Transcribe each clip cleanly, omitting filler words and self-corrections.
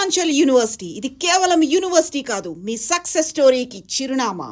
Purvanchal university ఇది కేవలం university కాదు, మీ సక్సెస్ స్టోరీకి చిరునామా.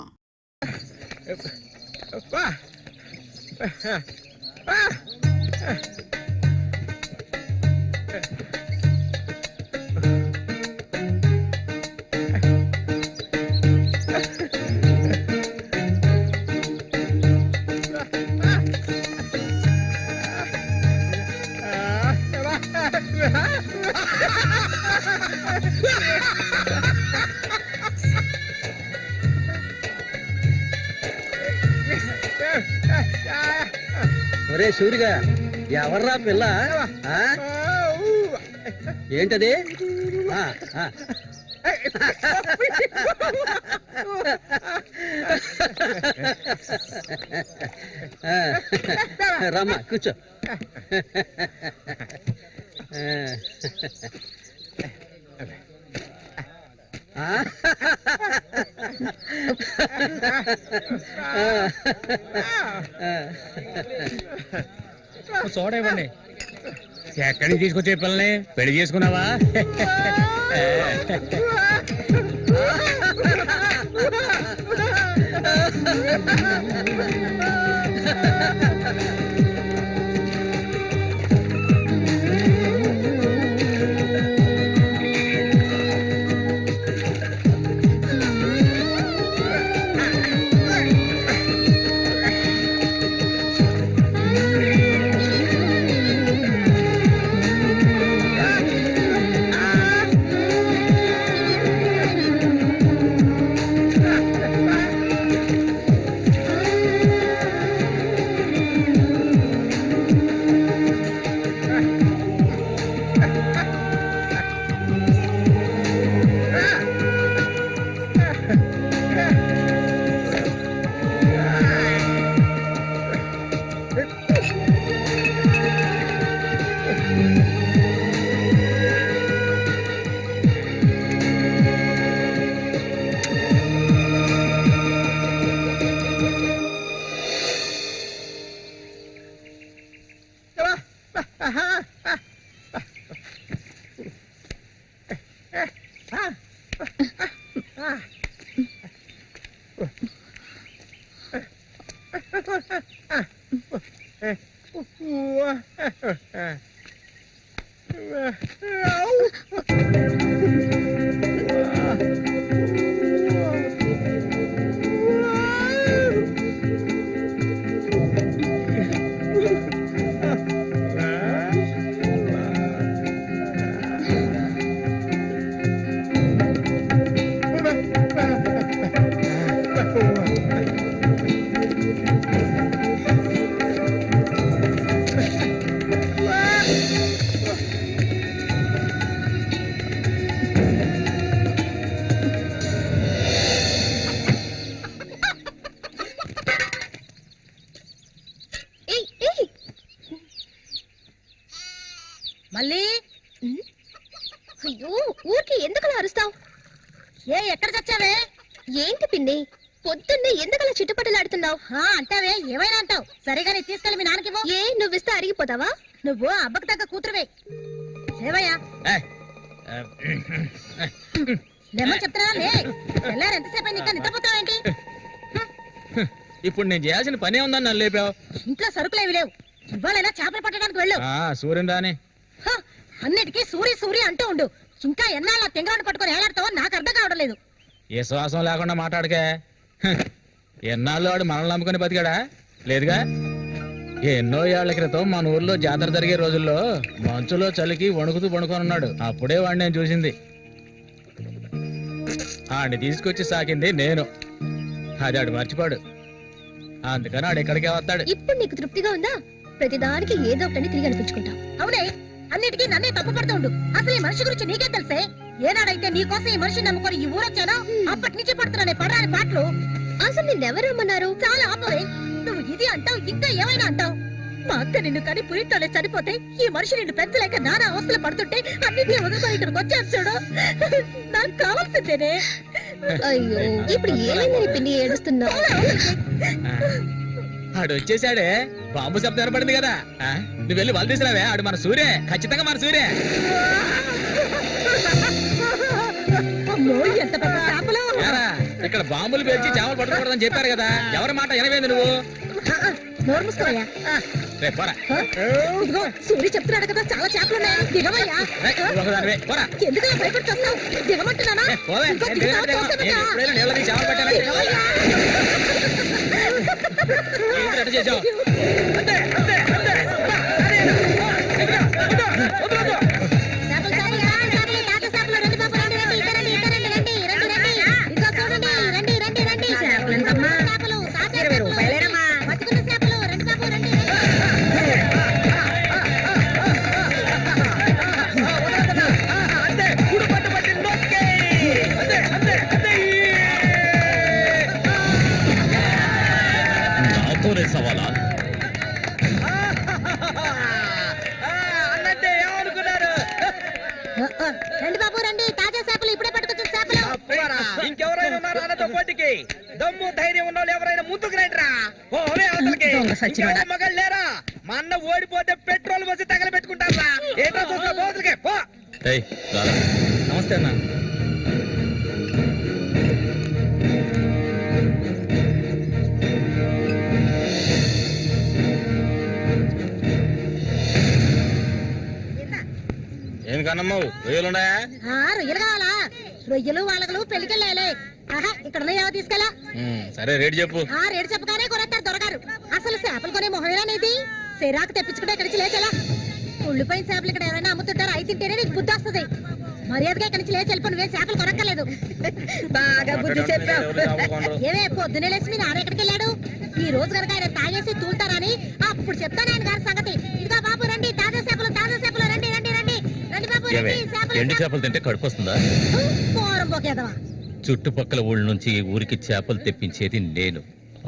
ఒరే సూరిగా, ఎవర్రా పిల్ల? ఏంటది? రమ్మా కూర్చో. సోడా ఇవ్వండి. ఎక్కడికి తీసుకొచ్చే పిల్లని పెళ్లి చేసుకున్నావా? మళ్ళీ అయ్యో, ఊరికి ఎందుకు అరుస్తావు? ఎక్కడ చచ్చావే? ఏంటి పిన్ని, పొద్దున్నే ఎందుకలా చిట్టుపట్టలాడుతున్నావు? అంటావే, ఏమైనా అంటావు. సరిగానే తీసుకెళ్ళి మీ నాన్నకి ఏ నువ్విస్తే అరిగిపోతావా? నువ్వు అబ్బకు తగ్గ కూతురువే. ఏవయ్యా లేమని చెప్తున్నా. ఎల్లారు ఎంతసేపు ఇంకా నిద్రపోతావేంటి? ఇప్పుడు నేను చేయాల్సిన పనే ఉందని నన్ను లేపావు. ఇంట్లో సరుకులేవి లేవు. ఇవాళైనా చేపలు పట్టడానికి వెళ్ళు. సూర్యుని రాని అన్నిటికీ సూరి సూరి అంటూ ఉండు. ఇంకా ఎన్నాళ్ళ తెంగరాన్ని పట్టుకొని ఏలాడతావో నాకు అర్థం కావడం లేదు. ఏ శ్వాసం లేకుండా మాట్లాడకే. ఎన్నాళ్ళు వాడు మనల్ని నమ్ముకొని బతికాడా? లేదుగా. ఎన్నో ఏళ్ల క్రితం మన ఊర్లో జాతర జరిగే రోజుల్లో మంచులో చలికి వణుకుతూ పడుకొనున్నాడు. అప్పుడే వాడిని నేను చూసింది. ఆడిని తీసుకొచ్చి సాకింది నేను. అది ఆడు మర్చిపోడు. అందుకని ఆడు ఎక్కడికే వస్తాడు. ఇప్పుడు నీకు తృప్తిగా ఉందా? ప్రతిదానికి ఏదో ఒకటి తిరిగి అనిపించుకుంటావు. అవునే, అన్నిటికీ నన్నే తప్పు పడుతూ ఉండు. అసలు ఈ మనిషి గురించి నీకే తెలుసే. ఏనాడైతే నీకోసం ఈ మనిషిని నమ్ముకొని ఈ ఊరొచ్చానో అప్పటి నుంచి పడుతున్నానే పడరాని పాటలు. అసలు నిన్నెవరమ్మన్నారు? చాలా ఆపవే. నువ్వు ఇది అంటావు, ఇంకా ఏమైనా అంటావు. మా అక్క నిన్ను కని పురిట్లోనే చనిపోతే ఈ మనిషి నిన్ను పెంచలేక నానా అవస్థలు పడుతుంటే అన్నింటినీ వదులుకొని ఇక్కడికి వచ్చాను చూడు. నాకు కావాల్సిందేనే. అయ్యో, ఇప్పుడు ఏమైందని పిన్ని ఏడుస్తున్నావు? ఆడు వచ్చేసాడే. బాంబు శబ్దం ఏర్పడింది కదా. నువ్వు వెళ్ళి వాళ్ళు తీసుకురావే. ఆడు మన సూర్య, ఖచ్చితంగా మన సూర్య. ఇక్కడ బాంబులు పేల్చి చేపలు పట్టుకోకూడదని చెప్పారు కదా, ఎవరి మాట వినవేంది నువ్వు? నోరు మూసుకోవయ్యా. రేపు పోరా. ఇదిగో సూర్య చెప్తున్నాడు కదా, చాలా చేపలు ఉన్నాయి, దిగవయ్యా. రేయ్, నువ్వు ఒకదానివే, పోరా. ఎందుకు భయపడి వస్తావు? దిగమంటున్నానా? పోవే. ఇంకో నేను దిగుతావా? దిగను. తోసేపెట్టా. నేను ఎప్పుడైనా నీళ్ళ దిగి చేపలు పట్టానా? దిగవయ్యా. ఏంటి అట్ట చేసావు? చేపలు, చేపలు, చేపలు, తాత చేపలు, రండి బాబు, రండి, రండి, ఇక రండి, ఇక రండి, రండి, రండి, రండి. ఇదిగో చూడండి, రండి, రండి, రండి. చేపలు, తాత చేపలు, బతుకున్న చేపలు, రండి బాబు, రండి, రండి. నాతోనే సవాలా? అన్నట్టే ఏమనుకున్నారు? రండి బాబు, రండి, తాజా చేపలు, ఇప్పుడే పట్టుకొచ్చిన చేపలు. ఇంకెవరైనా ఉన్నారా అన్నతో పోటీకి? దమ్ము ధైర్యం ఉన్న వాళ్ళు ఎవరైనా ముందుకు రండిరా. ఓవే అవతలకి. ఇంకెవరైనా మగాళ్ళు లేరా? మా అన్న ఓడిపోతే పెట్రోల్ పోసి తగలబెట్టుకుంటారా? ఏంటో చూస్తా పోతులకే పో. నమస్తే అన్న. ఎందుకన్నమ్మా రొయ్యలున్నాయా? రొయ్యలు కావాలా? రొయ్యలు వాళ్ళగలు పెళ్లికెళ్ళాలి. ఆహా, ఇక్కడ ఏవో తీసుకెళ్ళా. సరే రేటు చెప్పు. రేటు చెప్పగానే కొనేస్తారు దొరగారు. అసలు చేపలు కొనే మొహమేనేది? సిరాకు తెప్పించుకుంటే ఇక్కడికి లేచెలా. ఉళ్ళిపోయిన చేపలు ఇక్కడ ఎవరైనా అమ్ముతుంటారు, అయి తింటేనే నీకు బుద్ధి వస్తుంది. మర్యాదగా ఇక్కడి నుంచి లేచి వెళ్ళిపో, నువ్వే చేపలు కొనక్కర్లేదు. బాగా బుద్ధి చెప్పావు. ఏమే పొద్దునే లేచి మీ నాన్న ఎక్కడికి వెళ్ళాడు? ఈ రోజు కనుక ఆయన తాగేసి తూలుతారని అప్పుడు చెప్తాను ఆయన గారి సంగతి. ఇదిగో బాబు, రండి, తాజా చేపలు, తాజా చేపలు, రండి, రండి, రండి, రండి బాబు, రండి. ఎండి చేపలు తింటే కడుపు వస్తుందా? పోరం పోకేదవా. చుట్టుపక్కల ఊళ్ళ నుంచి ఈ ఊరికి చేపలు తెప్పించేది నేను.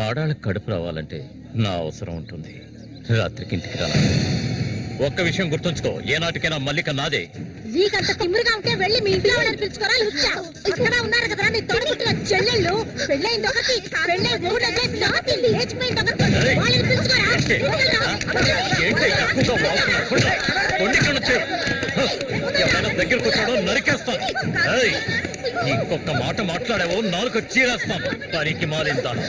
ఆడాళ్ళకి కడుపు రావాలంటే నా అవసరం ఉంటుంది. రాత్రికి ఇంటికి రాను. ఒక్క విషయం గుర్తుంచుకో, ఏనాటికైనా మల్లిక నాదే. నీకంత తిమ్మిరిగా ఉంటే వెళ్ళి మీ ఇంట్లో వాళ్ళని పిలుచుకోరా. లుచ్చా ఇక్కడ ఉన్నారు కదా నీ తోడుపుట్టిన చెల్లెళ్ళు. పెళ్ళైంది ఒకటి, పెళ్ళై ఊళ్ళో చేసి రాత్రి లేచిపోయింది ఒకటి. వాళ్ళని పిలుచుకోరా. ఎవరైనా దగ్గరకు వచ్చాడో నరికేస్తాను. ఏయ్, ఇంకొక మాట మాట్లాడావో నాలుగు చీరేస్తాను. పనికి మారిందాను.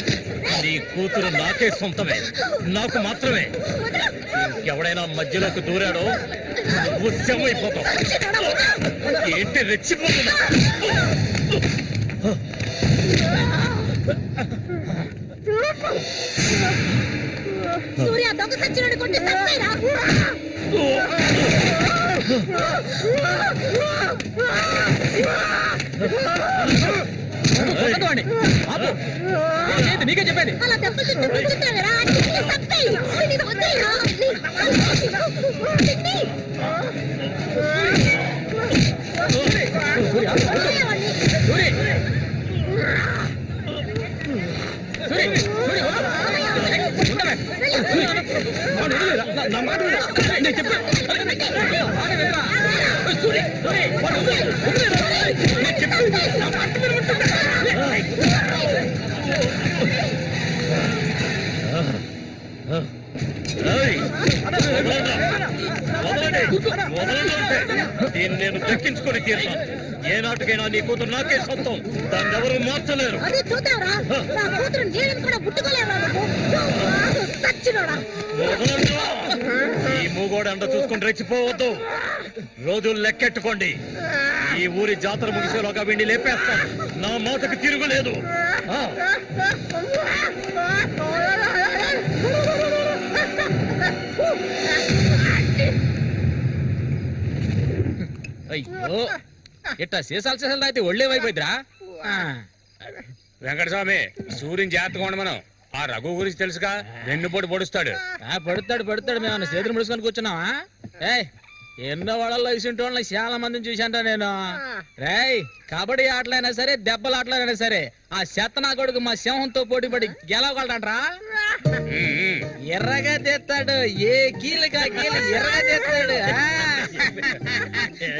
నీ కూతురు నాకే సొంతమే, నాకు మాత్రమే. ఇంకెవడైనా మధ్యలోకి దూరాడో నువ్వు శవమైపోతావు. ఏంటి రెచ్చిపోతున్నా? సూర్య దొంగ సచ్చినోడు కొట్టి చంపేరా. నీకే చెప్పేది. అలా దెబ్బలు తింటావేరా. చంపేయి. దీన్ని నేను దక్కించుకొని తీరుతాను. ఏ నాటికైనా నీ కూతురు నాకే సొంతం, దాన్ని ఎవరు మార్చలేరు. అదే చూద్దాంరా, నా కూతురు నీళ్ళని కూడా ముట్టుకోలేవా ఈ మూగోడు అంట చూసుకొని రెచ్చిపోవద్దు. రోజులు లెక్కెట్టుకోండి. ఈ ఊరి జాతర ముగిసేలోగా వీడిని లేపేస్తాను. నా మాటకు తిరుగులేదు. అయ్యో, ఇట్టా సీసాలు అయితే ఒళ్ళేమైపోయిద్దిరా. వెంకటస్వామి, సూర్యుని జాగ్రత్తగా ఉండి మనం. ఆ రఘు గురించి తెలుసుగా, వెన్నుపోటు పొడుస్తాడు. పడుతాడు మేము చేతులు ముడుచుకొని కూర్చున్నావా? ఏయ్, ఎన్నో వాళ్ళల్లో ఇసుంటి వాళ్ళని చాలా మందిని చూశాంట నేను. రేయ్, కబడ్డీ ఆటలైనా సరే, దెబ్బల ఆటలైనా సరే, ఆ శతనా కొడుకు మా సింహంతో పోటీ పడి గెలవగలడంట్రా. ఎర్రగా తెస్తాడు, ఏ కీలుగా కీలు ఎర్రగా తెస్తాడు.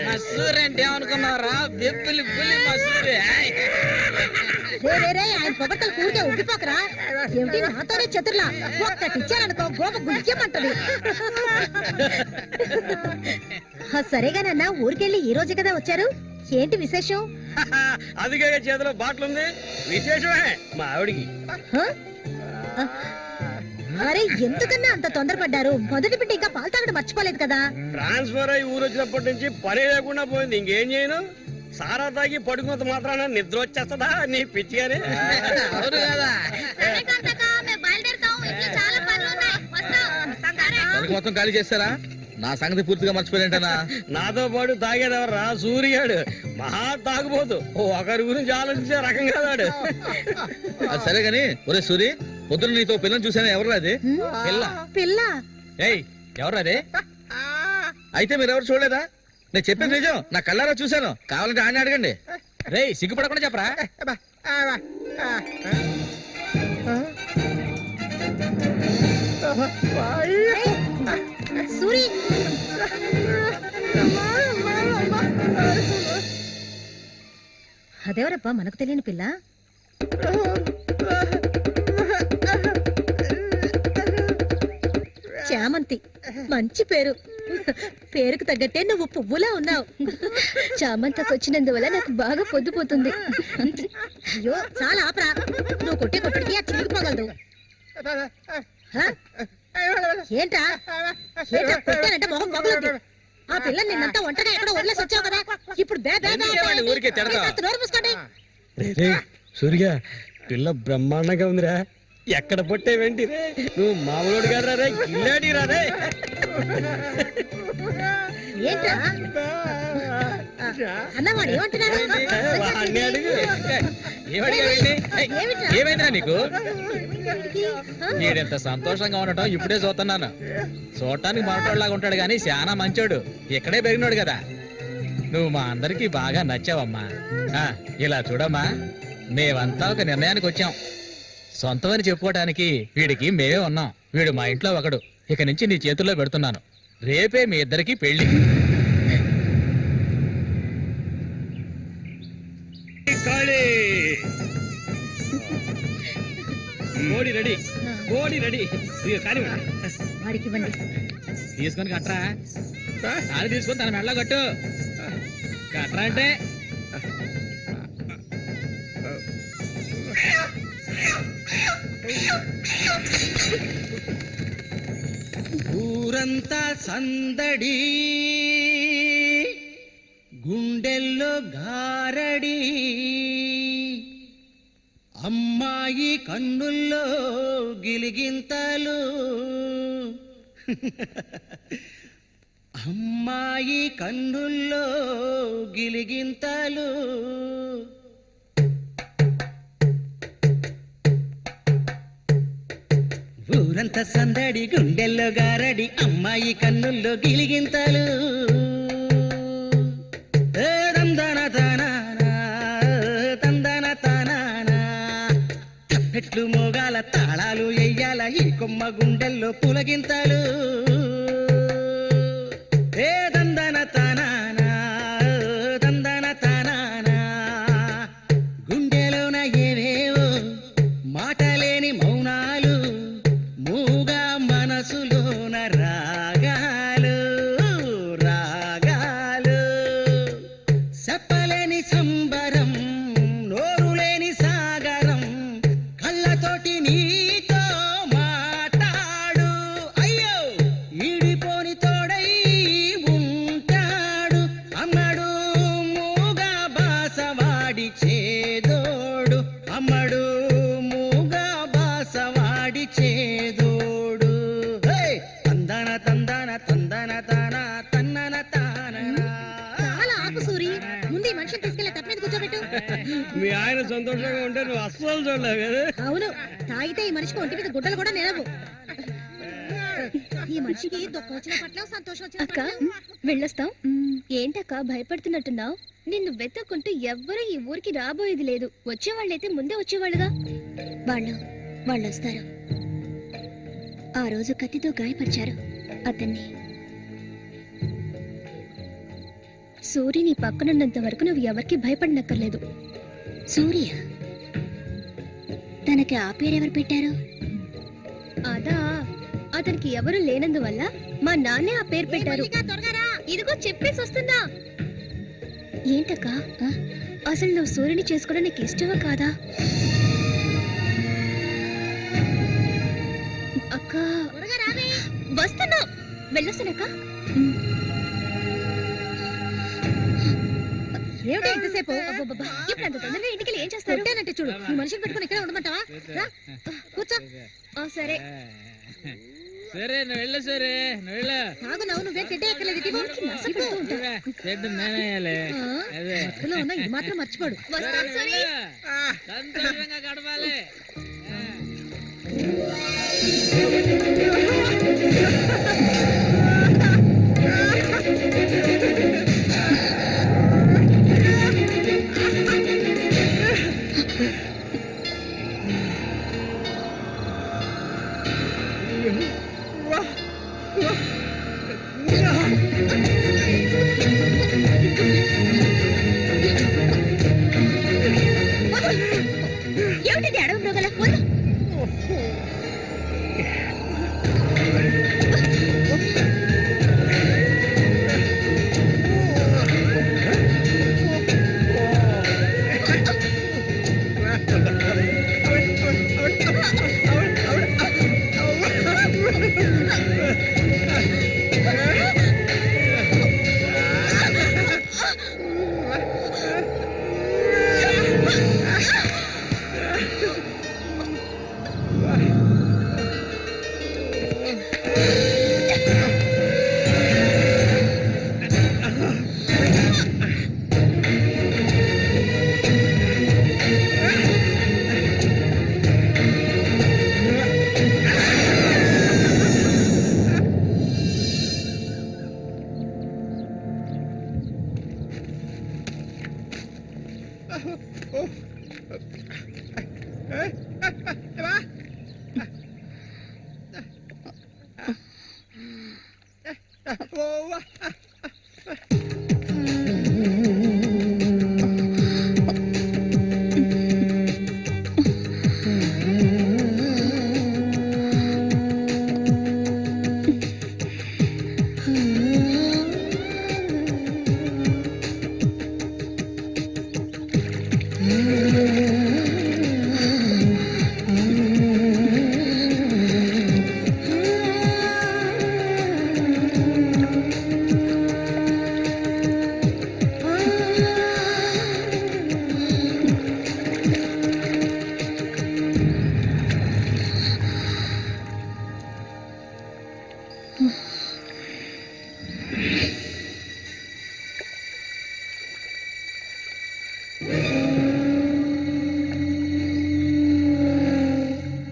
మా సూర్య అంటే ఏమనుకున్నారా? బెబ్బులి పులి మా సూర్య. ఆయన పొగట్టలు కూడితే ఉబ్బిపోకరా. ఏమిటి నాతోనే చతుర్లా ఒక్కటి ఇచ్చారనుకో గోప గుజ్జమంటది. సరేగానన్నా, ఊరికెళ్ళి ఈ రోజు కదా వచ్చారు? ఏంటి విశేషం? అదిగే చేతిలో బాటిల్ ఉంది, విశేషమే మా ఆవిడికి. హ? అరే ఎందుకన్నా అంత తొందరపడ్డారు? మొదటి బిడ్డ ఇంకా పాలు తాగడం మర్చిపోలేదు కదా? ట్రాన్స్ఫర్ అయ్యి ఊరు వచ్చినప్పటి నుంచి పని లేకుండా పోయింది. ఇంకేం చేయను, సారా తాగి పడుకున్నంత మాత్రాన నిద్ర వచ్చేస్తుందా నీ పిచ్చిగానే? అవును కదా. మొత్తం ఖాళీ చేస్తారా? నా సంగతి పూర్తిగా మర్చిపోయింటనా? నాతో పాటు తాగేదెవర్రా? సూర్యాడు మహా తాగుపోతు, ఒకరి గురించి ఆలోచించే రకం కాదాడు. అది సరే గాని, ఒరే సూరి, పొద్దున నీతో పిల్లని చూసాను. ఎవరు అది పిల్ల? పిల్ల? ఏయ్ ఎవరు అది? అయితే మీరు ఎవరు చూడలేదా? నేను చెప్పింది నిజం, నా కళ్ళారా చూశాను. కావాలంటే ఆయన అడగండి. రేయ్ సిగ్గుపడకుండా చెప్పరా? సూరి అదేవరప్పా మనకు తెలియని పిల్ల? చామంతి, మంచి పేరు. పేరుకు తగ్గట్టే నువ్వు పువ్వులా ఉన్నావు. చామంతకు వచ్చినందువల్ల నాకు బాగా పొద్దుపోతుంది. అయ్యో చాలా ఆపరా, నువ్వు కొట్టే కొట్టుడికి ఆ చిరిగిపోగలదు. ఏంటా ఏంటా కొట్టానంటే మొహం పగులుద్ది. ఆ పిల్లని నిన్నంతా ఒంటరిగా ఎక్కడో వదిలేసి వచ్చావు కదా, ఇప్పుడు ఊరికే తిడతావా? నోరు మూసుకోండి. సూర్య, పిల్ల బ్రహ్మాండంగా ఉందిరా. ఎక్కడ పొట్టేవేంటి రే? నువ్వు మామూలుడు గారు రే, కిల్లాడి రా రే. ఏంట్రా అన్నవాడు ఏమంటున్నాడు? వాడిని అడుగు. ఏమైందిరా నీకు? వీడెంత సంతోషంగా ఉండటం ఇప్పుడే చూస్తున్నాను. చూడటానికి మనటోళ్ళలాగా ఉంటాడు గాని చాలా మంచోడు. ఇక్కడే పెరిగినాడు కదా. నువ్వు మా అందరికి బాగా నచ్చావమ్మా. ఇలా చూడమ్మా, మేమంతా ఒక నిర్ణయానికి వచ్చాం. సొంతమని చెప్పుకోవటానికి వీడికి మేమే ఉన్నాం. వీడు మా ఇంట్లో ఒకడు. ఇక నుంచి నీ చేతుల్లో పెడుతున్నాను. రేపే మీ ఇద్దరికి పెళ్లి. కోడి రెడీ, కోడి రెడీ. వాడికి ఇవ్వండి. తీసుకొని కట్టరా. అది తీసుకొని తన మెడలో కట్టు. కట్టరా అంటే ఊరంతా సందడి, గుండెల్లో గారడి, అమ్మాయి కన్నుల్లో గిలిగింతలు, అమ్మాయి కన్నుల్లో గిలిగింతలు. ఊరంతా సందడి, గుండెల్లో గారడి, అమ్మాయి కన్నుల్లో గిలిగింతలు. తందన తానానా, తందన తానానా. తప్పెట్లు మోగాల, తాళాలు ఎయ్యాల, ఈ కొమ్మ గుండెల్లో పులగింతలు. తందన తానానా, తందన తానానా. గుండెలోన ఏవేవో మాటలేని మౌనాలు, మూగా మనసులోన రాగాలు, రాగాలు. చెప్పలేని సంబరం, నోరులేని సాగరం, కళ్ళతోటి నీతో మాట్లాడు. అయ్యో ఈడిపోని తోడై ఉంటాడు, అమ్మడు మూగా బాసవాడి చేదోడు, అమ్మడు మూగా బాసవాడి చేదోడు. తందన తందన తందన తాన తన్నన తాన. చాలా ఆపు సూరి, ముందు ఈ మనిషిని తీసుకెళ్ళి తప్ప మీద కూర్చోబెట్టు. మీ ఆయన సంతోషంగా ఉంటే నువ్వు అస్సలు చూడలేవు కదా. అవును, తాగితే ఈ మనిషికి ఒంటి మీద గుడ్డలు కూడా నిలవు. ఈ మనిషికి దుఃఖం వచ్చిన పట్ల, సంతోషం వచ్చిన అక్క వెళ్ళొస్తాం. ఏంటక్క భయపడుతున్నట్టున్నావు? నిన్ను వెతుక్కుంటూ ఎవ్వరూ ఈ ఊరికి రాబోయేది లేదు. వచ్చేవాళ్ళైతే ముందే వచ్చేవాళ్ళుగా. వాళ్ళు వస్తారు. ఆ రోజు కత్తితో గాయపరిచారు అతన్ని. సూర్య నీ పక్కనున్నంత వరకు నువ్వు ఎవరికి భయపడనక్కర్లేదు. సూర్య తనకి ఆ పేరెవరు పెట్టారు? అదా, అతనికి ఎవరు లేనందువల్ల మా నాన్నే ఆ పేరు పెట్టారు. ఇదిగో చెప్పేసి వస్తున్నా. ఏంటక్క అసలు నువ్వు సూర్యుని చేసుకోవడం నీకు ఇష్టమా కాదా? అక్క వస్తున్నా, వెళ్ళొస్తానక్క. ఏమిటి ఇంతసేపు? ఇప్పుడు అంత తొందరగా ఇంటికి ఏం చేస్తారు? అంటే చూడు, ఈ మనిషిని పెట్టుకుని ఇక్కడ ఉండమంటావా? రా, కూర్చో. సరే సరే నువ్వు వెళ్ళు, సరే నువ్వు వెళ్ళు. ఆగు, నువ్వే తెడ్డే ఎక్కలేదు. ఇటు ఇవ్వు. నస పెడుతూ ఉంటా. చెడ్డు నేనేయాలి. అదే మత్తులో ఉన్న ఇది మాత్రం మర్చిపోడు. వస్తాను సూరి. సంతోషంగా గడపాలి. ఏమిటి అడవి మృగల వద్దు.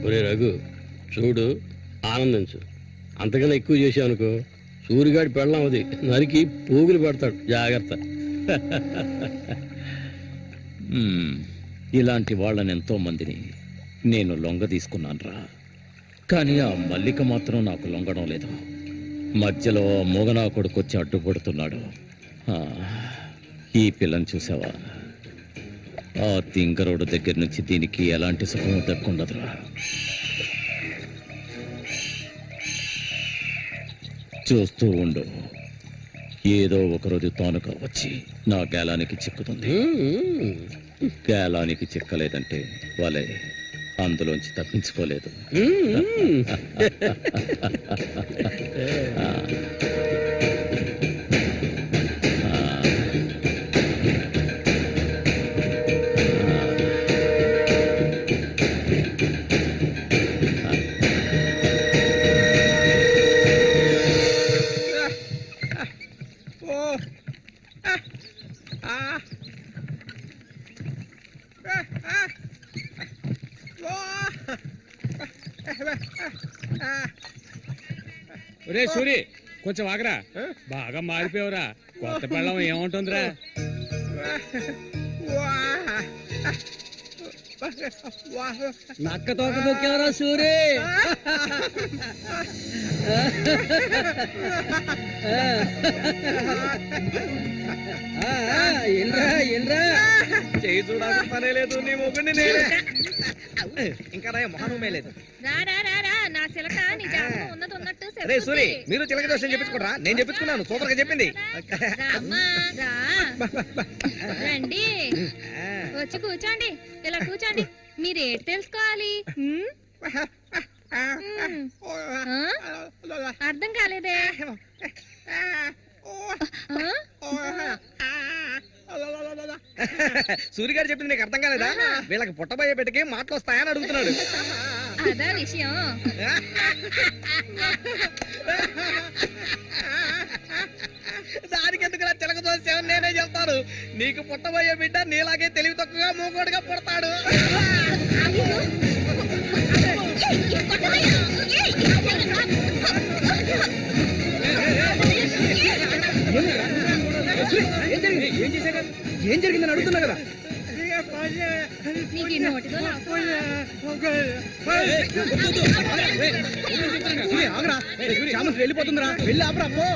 ఒరే రఘు, చూడు, ఆనందించు. అంతకన్నా ఎక్కువ చేసావు అనుకో, సూరిగాడి పెళ్ళం అది నరికి పోగులు పెడతాడు. జాగ్రత్త. ఇలాంటి వాళ్ళని ఎంతో మందిని నేను లొంగ తీసుకున్నానురా. కానీ ఆ మల్లిక మాత్రం నాకు లొంగడం లేదు. మధ్యలో మోగనా కొడుకు వచ్చి అడ్డుపడుతున్నాడు. ఈ పిల్లని చూసావా? ఆ తింగరోడు దగ్గర నుంచి దీనికి ఎలాంటి సుఖం దక్కుండదురా. చూస్తూ ఉండు, ఏదో ఒకరోజు తానుగా వచ్చి నా గేలానికి చిక్కుతుంది. గేలానికి చిక్కలేదంటే వాళ్ళే అందులోంచి తప్పించుకోలేదు. ఒరే సూరి, కొంచెం ఆగరా. బాగా మారిపోయావురా. కొత్త పెళ్ళం ఏముంటుందిరా? నక్క తోక దొక్కేవరా సూరి. చేయి చూడాల్సిన పనే లేదు. నీ మొగుడిని నేనే. ఇంకా నా మొహమే లేదు. రా రా రా రా నా సిలక నీ జాతకం ఉన్నది ఉన్నట్టు అరే సూరి, చెప్పుద్ది. మీరు చిలక దోషం చెప్పించుకోరా? నేను చెప్పించుకున్నాను, సూపర్ గా చెప్పింది. రామ్మా, రా. రండి వచ్చి కూర్చోండి, ఇలా కూర్చోండి. మీరు ఏంటి తెలుసుకోవాలి? ఆ? అర్థం కాలేదే. సూరి గారు చెప్పింది నీకు అర్థం కాలేదా? వీళ్ళకి పుట్టబోయే బిడ్డకి మాటలు వస్తాయని అడుగుతున్నాడు. అదా విషయం. దానికి ఎందుకు చిలక దోషం నేనే చెప్తాను. నీకు పుట్టబోయే బిడ్డ నీలాగే తెలివి తక్కువగా మూగోడుగా పుడతాడు. ఏం జరిగిందని అడుగుతున్నా కదా. నీకు ఈ నోటితో వెళ్ళిపోతుందిరా, వెళ్ళి ఆపరా పో.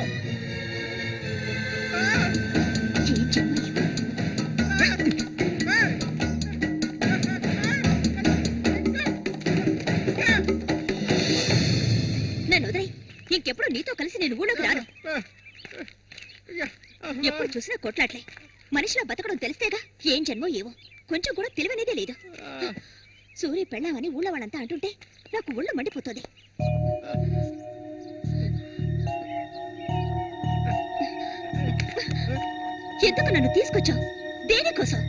నన్ను వదిలేయ్. ఇంకెప్పుడు నీతో కలిసి నేను ఊళ్ళోకి రాను. ఎప్పుడు చూసినా కొట్లాట్లే. మనిషిలో బతకడం తెలిస్తేగా. ఏం జన్మో ఏవో, కొంచెం కూడా తెలివనేదే లేదు. సూర్య పెళ్ళామని ఊళ్ళో వాళ్ళంతా అంటుంటే నాకు ఒళ్ళు మండిపోతుంది. ఎందుకు నన్ను తీసుకొచ్చావు? దేనికోసం?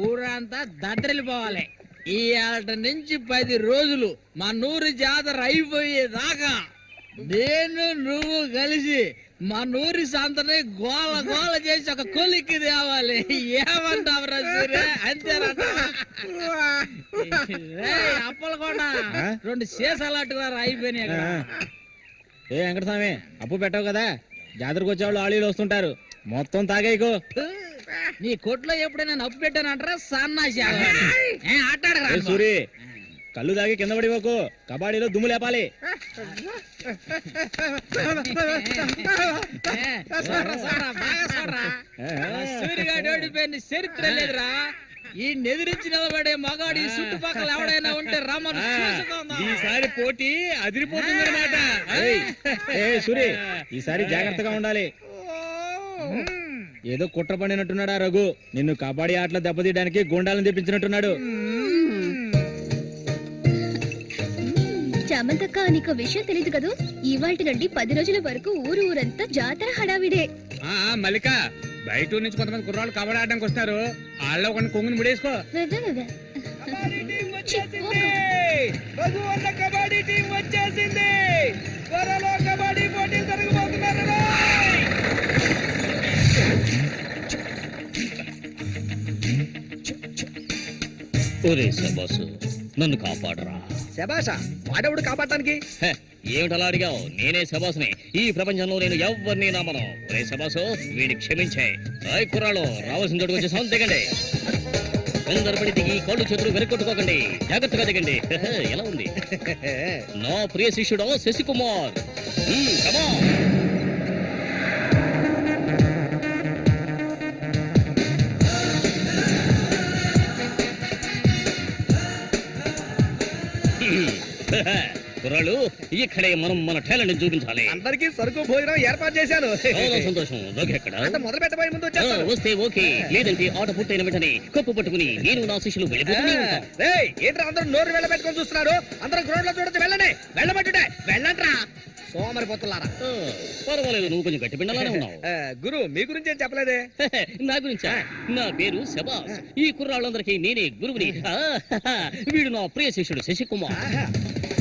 ఊరంతా దద్దరిల్లిపోవాలి. ఈ ఆట నుంచి 10 రోజులు మా నూరు జాతర అయిపోయేదాకా నేను నువ్వు కలిసి మా నూరి సంతని గోల గోల చేసి ఒక కొలిక్కి తేవాలి. ఏమంటావురా సూర్య? అంతేనంట. అప్పలు కూడా 2 సీసాలట్టుగా అయిపోయినాయి అక్కడ. ఏ వెంకటస్వామి, అప్పు పెట్టావు కదా, జాతరకు వచ్చేవాళ్ళు ఆళీలు వస్తుంటారు, మొత్తం తాగేయకు. నీ కొట్లో ఎప్పుడైనా నప్పు పెట్టానంటారా? సన్నాసి ఆటాడరా సూరి, కళ్ళు తాగి కింద పడిపోకు, కబాడీలో దుమ్ము లేపాలి. సూర్యగాడు ఓడిపోయిన చరిత్ర లేదురా. ఈ నెదిరించి నిలబడే మగాడు ఈ చుట్టుపక్కల ఎవడైనా ఉంటే రమ్మను చూసుకుందాం. ఈసారి పోటీ అదిరిపోతుంది అనమాట. సూరి, ఈసారి జాగ్రత్తగా ఉండాలి. ఏదో కుట్ర పడినట్టున్నాడా రఘు? నిన్ను కబడ్డీ ఆటలో దెబ్బతీయడానికి గుండాలను తెప్పించినట్టున్నాడు. చామంతక్క, నీకు విషయం తెలీదు కదూ? ఇవాల్టి నుండి 10 రోజుల వరకు ఊరంతా జాతర హడావిడే. మల్లిక, బయట ఊరు నుంచి కొంతమంది కుర్రాళ్ళు కబడ్డీ ఆడడానికి వస్తారు. వాళ్ళ ఒక కొంగుని ముడేసుకో. కబడ్డీ టీం వచ్చేసింది. త్వరలో కబడ్డీ పోటీలు జరగబోతున్నారు. ఒరే శబాసు, నన్ను కాపాడరా. శబాషా, వాడెవడు కాపాడటానికి? ఏమిటలా అడిగావు? నేనే శబాసుని. ఈ ప్రపంచంలో నేను ఎవరిని నమ్మను. ఒరే శబాసు, వీడిని క్షమించే. కుర్రాళ్ళు రావాల్సిన చోటుకు వచ్చి సౌండ్ దిగండి. తొందరపడి దిగి కళ్ళు చేతులు వెనకొట్టుకోకండి. జాగ్రత్తగా దిగండి. ఎలా ఉంది? నా ప్రియ శిష్యుడు శశికుమార్. కమా. కుర్రాళ్ళు, ఇక్కడే మనం మన టాలెంట్ చూపించాలి. అందరికీ సరుకు భోజనం ఏర్పాటు చేశాను. చాలా సంతోషం. ఎక్కడ మొదలు పెట్టబోయే ముందు వచ్చేస్తాను. వస్తే ఓకే, లేదంటే ఆట పూర్తయిన వెంటనే కప్పు పట్టుకుని నేను నా శిష్యులు వెళ్ళిపోతూనే ఉంటాం. ఏంట్రా అందరూ నోరు వెళ్ళబెట్టుకొని చూస్తున్నారు? అందరూ గ్రౌండ్ లో చూడొచ్చు. వెళ్ళండి, వెళ్ళబెట్టుడే, వెళ్ళంట్రా సోమరిపోతులారా. పర్వాలేదు, నువ్వు కొంచెం గట్టి పిండలానే ఉన్నావు. గురు, మీ గురించి ఏం చెప్పలేదే? నా గురించా? నా పేరు శబాస్. ఈ కుర్రాళ్ళందరికీ నేనే గురువుని. వీడు నా ప్రియ శిష్యుడు శశికుమార్.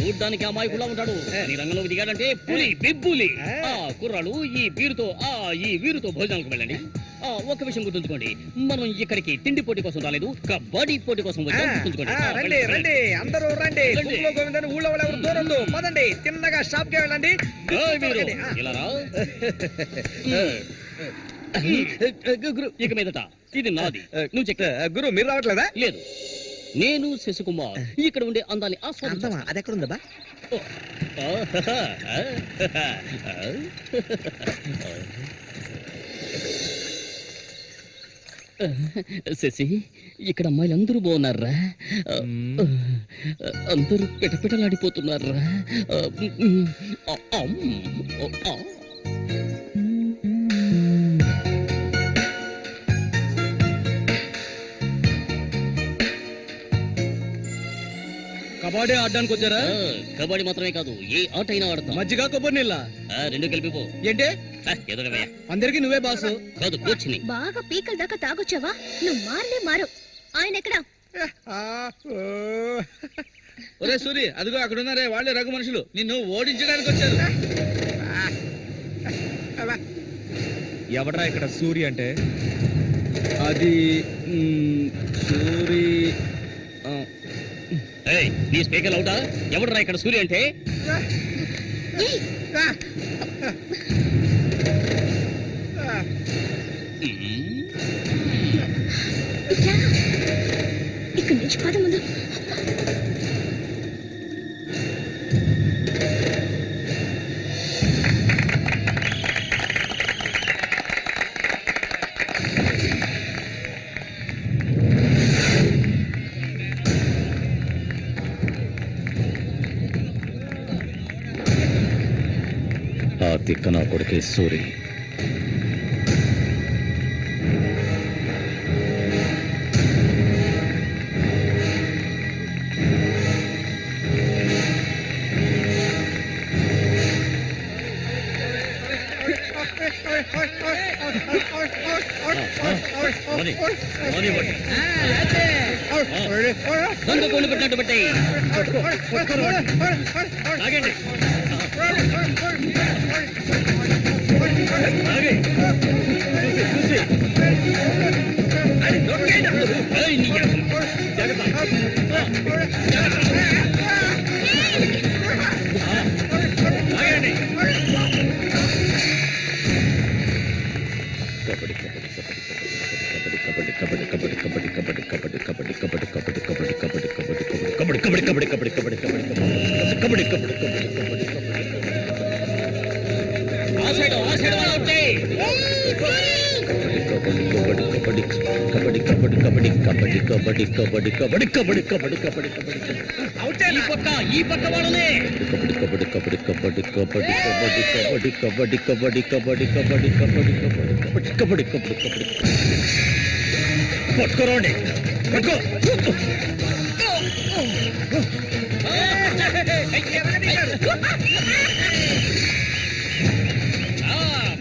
చూడ్డానికి అమాయకులా ఉంటాడు నీ రంగంలోకి దిగాడంటే పులి బిబ్బులి కుర్రాళ్ళు ఈ వీరుతో భోజనాలకు వెళ్ళండి ఒక విషయం గుర్తుంచుకోండి, మనం ఇక్కడికి తిండి పోటీ కోసం రాలేదు, కబడ్డీ పోటీ కోసం వచ్చాం. గుర్తుంచుకోండి. రండి రండి అందరూ రండి. గోవిందని ఊళ్ళో వాళ్ళు ఎవరు దూరందు పదండి. తిన్నగా షాప్ కి వెళ్ళండి. ఇలా రా. ఇక మీదట ఇది నాది. నువ్వు చెక్. గురు మీరు రావట్లేదా? లేదు, నేను శశికుమార్ ఇక్కడ ఉండే అందాన్ని ఆస్వాదించా. అది ఎక్కడ ఉందా? శశి, ఇక్కడ అమ్మాయిలు అందరూ బాగున్నారా? అందరూ పిటపిటలాడిపోతున్నారా? కబడ్డీ ఆడడానికి వచ్చారా? కబడ్డీ మాత్రమే కాదు, ఏ ఆట అయినా ఆడతాం. మజ్జిగ కొబ్బరి నీళ్ళ రెండు కలిపిపో. ఏంటి ఎదురవయ్యా, అందరికి నువ్వే బాసు కాదు కోచ్ని. బాగా పీకల దాకా తాగొచ్చావా? నువ్వు మారు. ఆయన ఎక్కడా? ఒరే సూరి, అదిగో అక్కడ ఉన్నారే, వాళ్ళే రఘు మనుషులు, నిన్ను ఓడించడానికి వచ్చారు. ఎవడ్రా ఇక్కడ సూరి అంటే? అది సూరి. నీ స్పీకర్ అవుతా? ఎవడరా ఇక్కడ సూర్య అంటే? ఇక్కడి నుంచి పద ముందు. ఆ తిక్క నా కొడుకే సూరి. దొంగ కోళ్ళు పెట్టినట్టు పెట్టాయి. ఆగండి. ఈ పక్క వాళ్ళనే పట్టుకోరండి.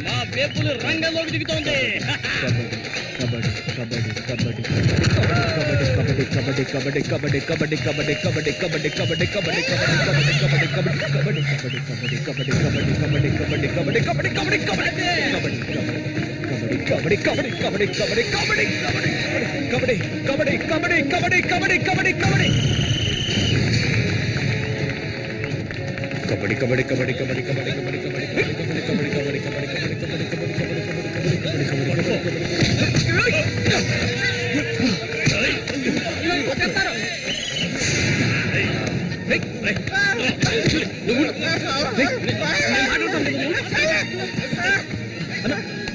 మా పేపులు రంగంలోకి దిగుతోంది.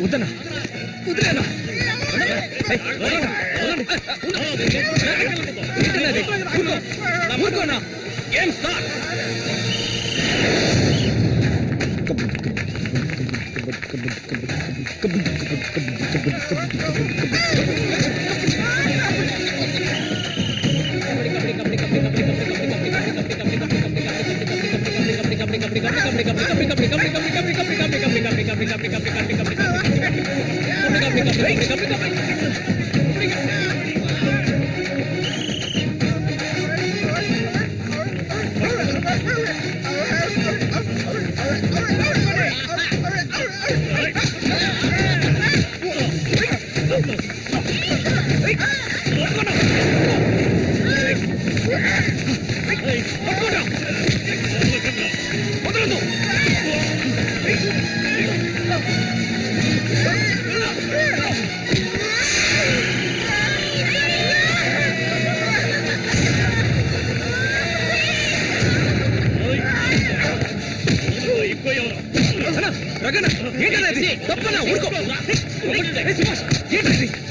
వద్దనా వదిలేనా? ఊరుకోనా? ఏం సార్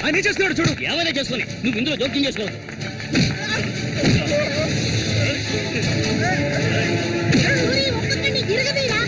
ఆయన చేస్తున్నాడు చూడు. ఏమైనా చేసుకుని నువ్వు ఇందులో జోక్యం చేసుకోవద్దు. ఒక్కొక్కడిని తిరగవేరా.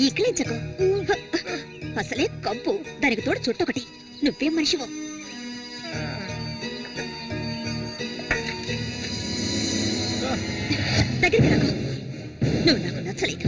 ఈకిలించకు. అసలే కంపు, దానికి తోడు చుట్టొకటి. నువ్వేం మనిషివో. దగ్గరికి రాకు. నువ్వు నాకు నచ్చలేదు.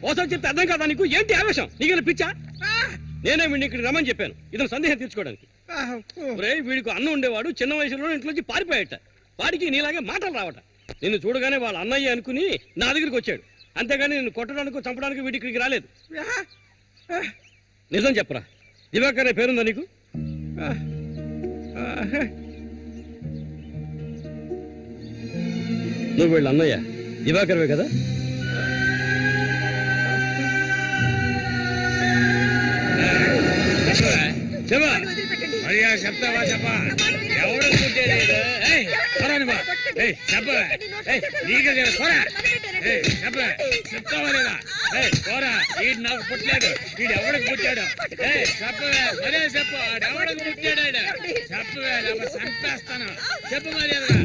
ఓసారి చెప్తే అర్థం కాదా నీకు? ఏంటి ఆవేశం? నీకు పిచ్చా? నేనే వీడిని ఇక్కడ రమ్మని చెప్పాను ఇతను సందేహం తీర్చుకోవడానికి. వీడికి అన్న ఉండేవాడు, చిన్న వయసులో ఇంట్లోంచి పారిపోయాట. వాడికి నీలాగే మాటలు రావట. నిన్ను చూడగానే వాళ్ళ అన్నయ్య అనుకుని నా దగ్గరికి వచ్చాడు. అంతేగాని నిన్ను కొట్టడానికి చంపడానికి వీడి ఇక్కడికి రాలేదు. నిజం చెప్పరా, దివాకర్ అనే పేరుందా నీకు? నువ్వు వీళ్ళ అన్నయ్య దివాకర్వే కదా? చెప్తావా? చెప్పా. ఎవరు చెప్తావా లేదా? పోరా, వీడు నాకు పుట్టలేదు. వీడు ఎవడికి పుట్టాడు? చెప్పవే, మరే చెప్పు. ఎవడికి పుట్టాడు? చెప్పవే, చంపేస్తాను. చెప్పు మర్యాదగా.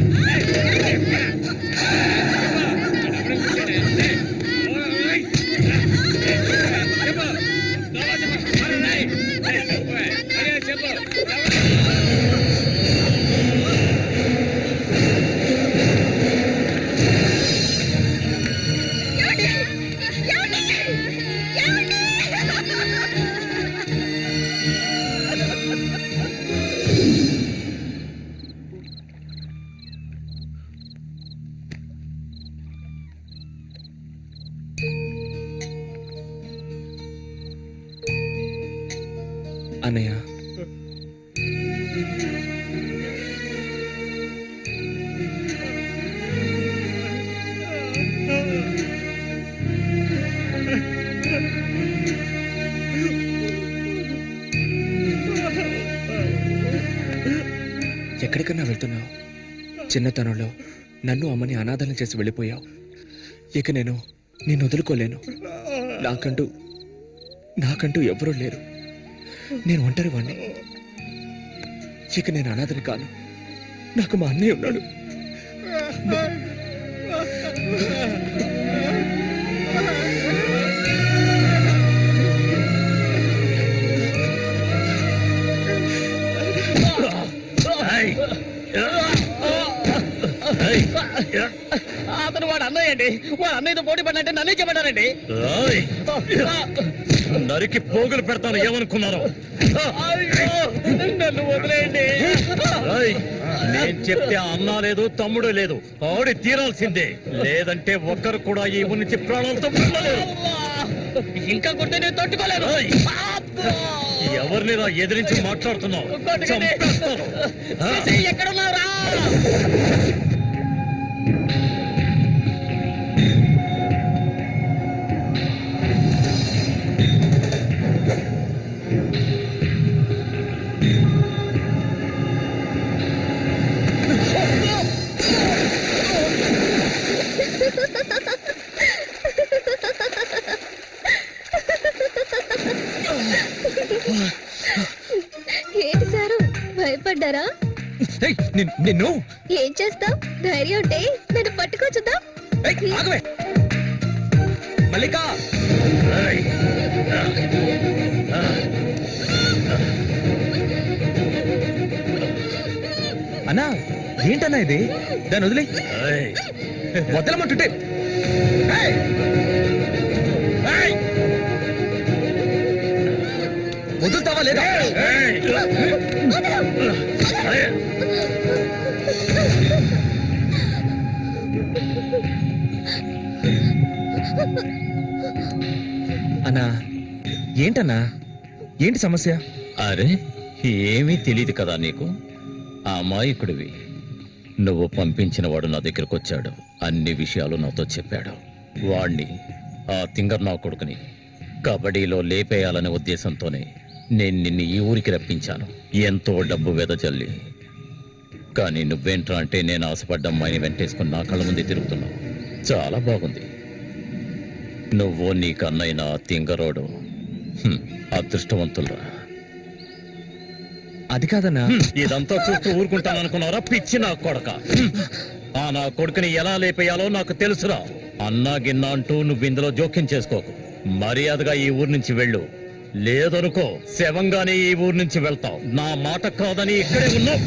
అన్నయ్య, ఎక్కడికన్నా వెళ్తున్నావు? చిన్నతనంలో నన్ను అమ్మని అనాథలను చేసి వెళ్ళిపోయావు. ఇక నేను నిన్ను వదులుకోలేను. నాకంటూ ఎవరూ లేరు. నేను ఒంటరి వాణ్ణి. ఇక నేను అనాథని కాను. నాకు మా అన్నయ్య ఉన్నాడు. అతను వాడు అన్నయ్య అండి. వాడు అన్నయ్యతో పోటీ పడినట్టే నన్నే చెప్పారండి. నరికి పోగులు పెడతాను ఏమనుకున్నారు? నన్ను వదిలేయండి. నేను చెప్తే అన్నా లేదు తమ్ముడు లేదు, ఆడి తీరాల్సిందే. లేదంటే ఒక్కరు కూడా ఈ ఊరి నుంచి ప్రాణాలతో వెళ్ళలేరు. ఇంకా కొట్టే నేను తట్టుకోలేను. ఎవరిని ఎదిరించి మాట్లాడుతున్నావు? చంపేస్తాను. ఎక్కడున్నారా? ఏంటి సారు భయపడ్డారా? నిన్ను ఏం చేస్తావ్? ధైర్యం ఉంటే నన్ను పట్టుకోచుద్దాం. ఆగవే మల్లిక. అన్నా ఏంటన్నా ఇది? దాన్ని వదిలే. వదలమంటుంటే వదులుతావా లేదా? అన్నా ఏంటన్నా? ఏంటి సమస్య? అరే ఏమీ తెలియదు కదా నీకు? అమాయకుడివి. నువ్వు పంపించిన వాడు నా దగ్గరకు వచ్చాడు, అన్ని విషయాలు నాతో చెప్పాడు. వాణ్ణి, ఆ తింగర్ నా కొడుకుని కబడ్డీలో లేపేయాలనే ఉద్దేశంతోనే నేను నిన్ను ఈ ఊరికి రప్పించాను, ఎంతో డబ్బు వెదజల్లి. కానీ నువ్వేంట్రా అంటే నేను ఆశపడ్డ అమ్మాయిని వెంటేసుకుని నా కళ్ళ ముందే తిరుగుతున్నావు. చాలా బాగుంది. నువ్వు నీ కన్నైన తింగరోడు అదృష్టవంతులరా. అది కాదన్నా. ఇదంతా చూస్తూ ఊరుకుంటాననుకున్నారా పిచ్చి నా కొడక? ఆ నా కొడుకుని ఎలా లేపేయాలో నాకు తెలుసురా. అన్నా గిన్నా అంటూ నువ్వు ఇందులో జోక్యం చేసుకోకు. మర్యాదగా ఈ ఊరు నుంచి వెళ్ళు, లేదనుకో శవంగానే ఈ ఊరు నుంచి వెళ్తావు. నా మాట కాదని ఇక్కడే ఉన్నావు.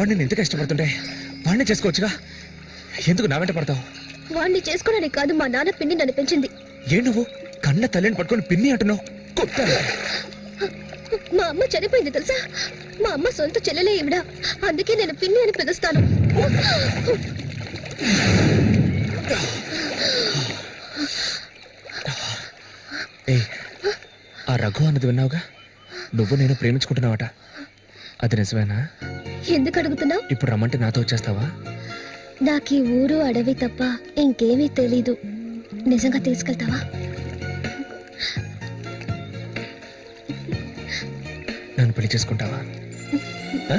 వాడిని నేను ఎందుకు ఇష్టపడుతుంటే వాడిని చేసుకోవచ్చుగా, ఎందుకు నా వెంట పడతావు? వాడిని చేసుకోవడానికి కాదు, మా నాన్న పిన్ని నన్ను పెంచింది. ఏ నువ్వు కన్న తల్లిని పట్టుకొని పిన్ని అంటున్నావు? మా అమ్మ చనిపోయింది తెలుసా? మా అమ్మ సొంత చెల్లెలే ఈవిడ, అందుకే నేను పిన్ని అని పిలుస్తాను. ఆ రఘు అన్నది విన్నావుగా? నువ్వు నేను ప్రేమించుకుంటున్నావట, అది నిజమేనా? ఎందుకు అడుగుతున్నావు? ఇప్పుడు రమ్మంటే నాతో వచ్చేస్తావా? నాకు ఈ ఊరు అడవి తప్ప ఇంకేమీ తెలీదు. నిజంగా తీసుకెళ్తావా? నన్ను పెళ్లి చేసుకుంటావా? ఆ?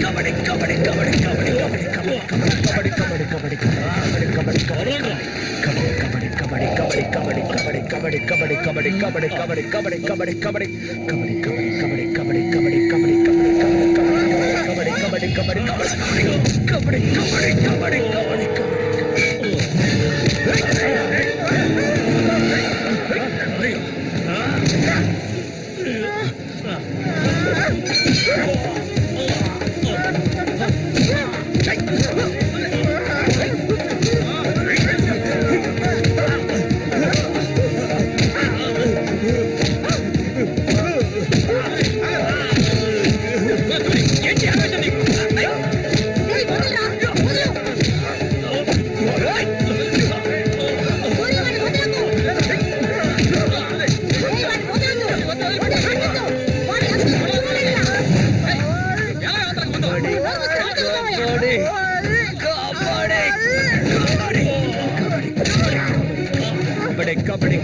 కబడ్డీ కబడ్డీ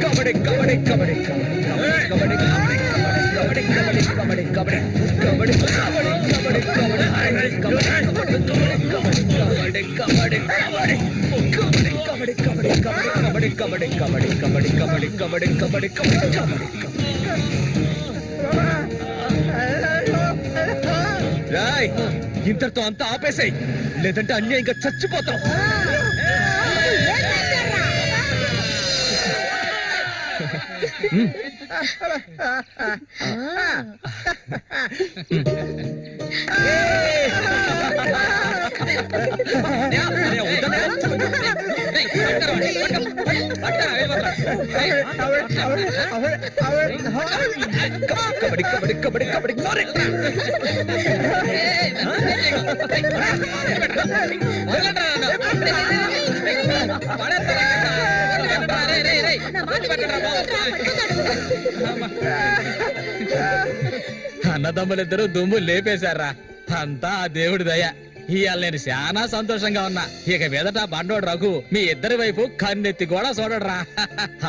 కబడ్డీ కబడ్డీ కబడ్డీ కబడ్డీ కబడ్డీ కబడ్డీ కబడ్డీ కబడ్డీ రాయ్ ఇంతటితో అంతా ఆపేసాయి, లేదంటే అన్యాయంగా చచ్చిపోతాం. కబడ్డీ కబడ్డీ కబడ్డీ కబడ్డీ అన్నదమ్ములిద్దరూ దుమ్ము లేపేశారా, అంతా ఆ దేవుడి దయ. ఇవాళ నేను చాలా సంతోషంగా ఉన్నా. ఇక మీదట బండోడు రఘు మీ ఇద్దరి వైపు కన్నెత్తి కూడా చూడడురా.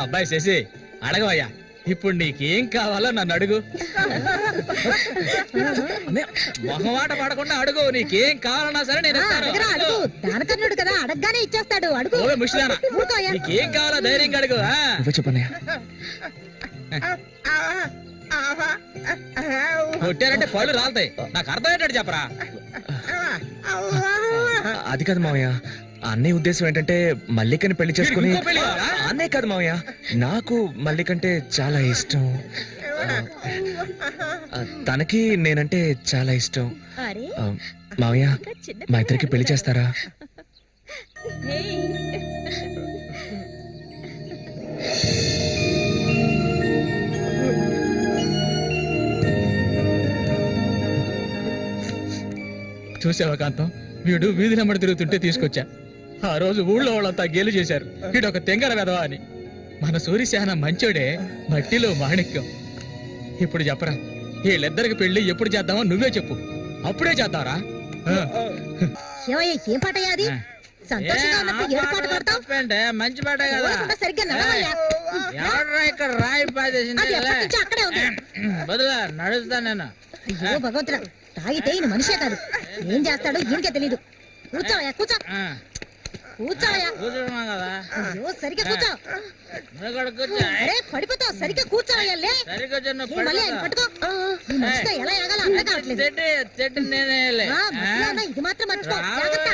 అబ్బాయి శశి అడగవయ్యా, ఇప్పుడు నీకేం కావాలో నన్ను అడుగు. మొహమాట పడకుండా అడుగు, నీకేం కావాలన్నా సరే నేను ఇస్తాను. దానకర్ణుడు కదా, అడగగానే ఇచ్చేస్తాడు. అడుగు. ఓవే ముష్టిదానా, నీకేం కావాలో ధైర్యంగా అడుగు. చెప్పన్నయ్యా. కొట్టారంటే పళ్ళు రాలుతాయి, నాకు అర్థమయ్యేటట్టు చెప్పరా. అది కాదు మావయ్య, అన్నయ్య ఉద్దేశం ఏంటంటే మల్లికని పెళ్లి చేసుకుని. అన్నయ్య కాదు మావయ్య, నాకు మల్లికంటే చాలా ఇష్టం, తనకి నేనంటే చాలా ఇష్టం. మావయ్య మా ఇద్దరికి పెళ్లి చేస్తారా? చూసావా కాంతం, వీడు వీధి నెమ్మడి తిరుగుతుంటే తీసుకొచ్చా. ఆ రోజు ఊళ్ళో వాళ్ళంతా గేలు చేశారు, వీడు ఒక తెంగర వెధవా అని. మన సూర్యశాన మంచోడే, మట్టిలో మాణిక్యం. ఇప్పుడు చెప్పరా, వీళ్ళిద్దరికి పెళ్లి ఎప్పుడు చేద్దామో నువ్వే చెప్పు, అప్పుడే చేద్దారా. ఏం పాట అది? సంతోషంగా ఉన్నప్పుడు ఏడు పాట పాడతావు? మంచి పాట కదా, సరిగ్గా నడవయ్యా. ఇక్కడ రాయి అది ఎప్పటి నుంచో అక్కడే ఉంది. బదులా నడుస్తా నేను. అయ్యో భగవంతుడా, తాగితే ఈయన మనిషే కాదు, ఏం చేస్తాడో ఈయనకే తెలీదు. కూర్చోవయ్యా, కూర్చో. కూర్చోవయ్యా. అయ్యో సరిగ్గా కూర్చో. అరే పడిపోతావు, సరిగ్గా కూర్చోవయ్యా. లే మళ్ళీ ఆయన పట్టుకో. ఈ మనిషితో ఎలా ఎగాలో అర్థం కావట్లేదు. మధ్యలో ఉన్న ఇది మాత్రం మర్చిపో, జాగ్రత్త.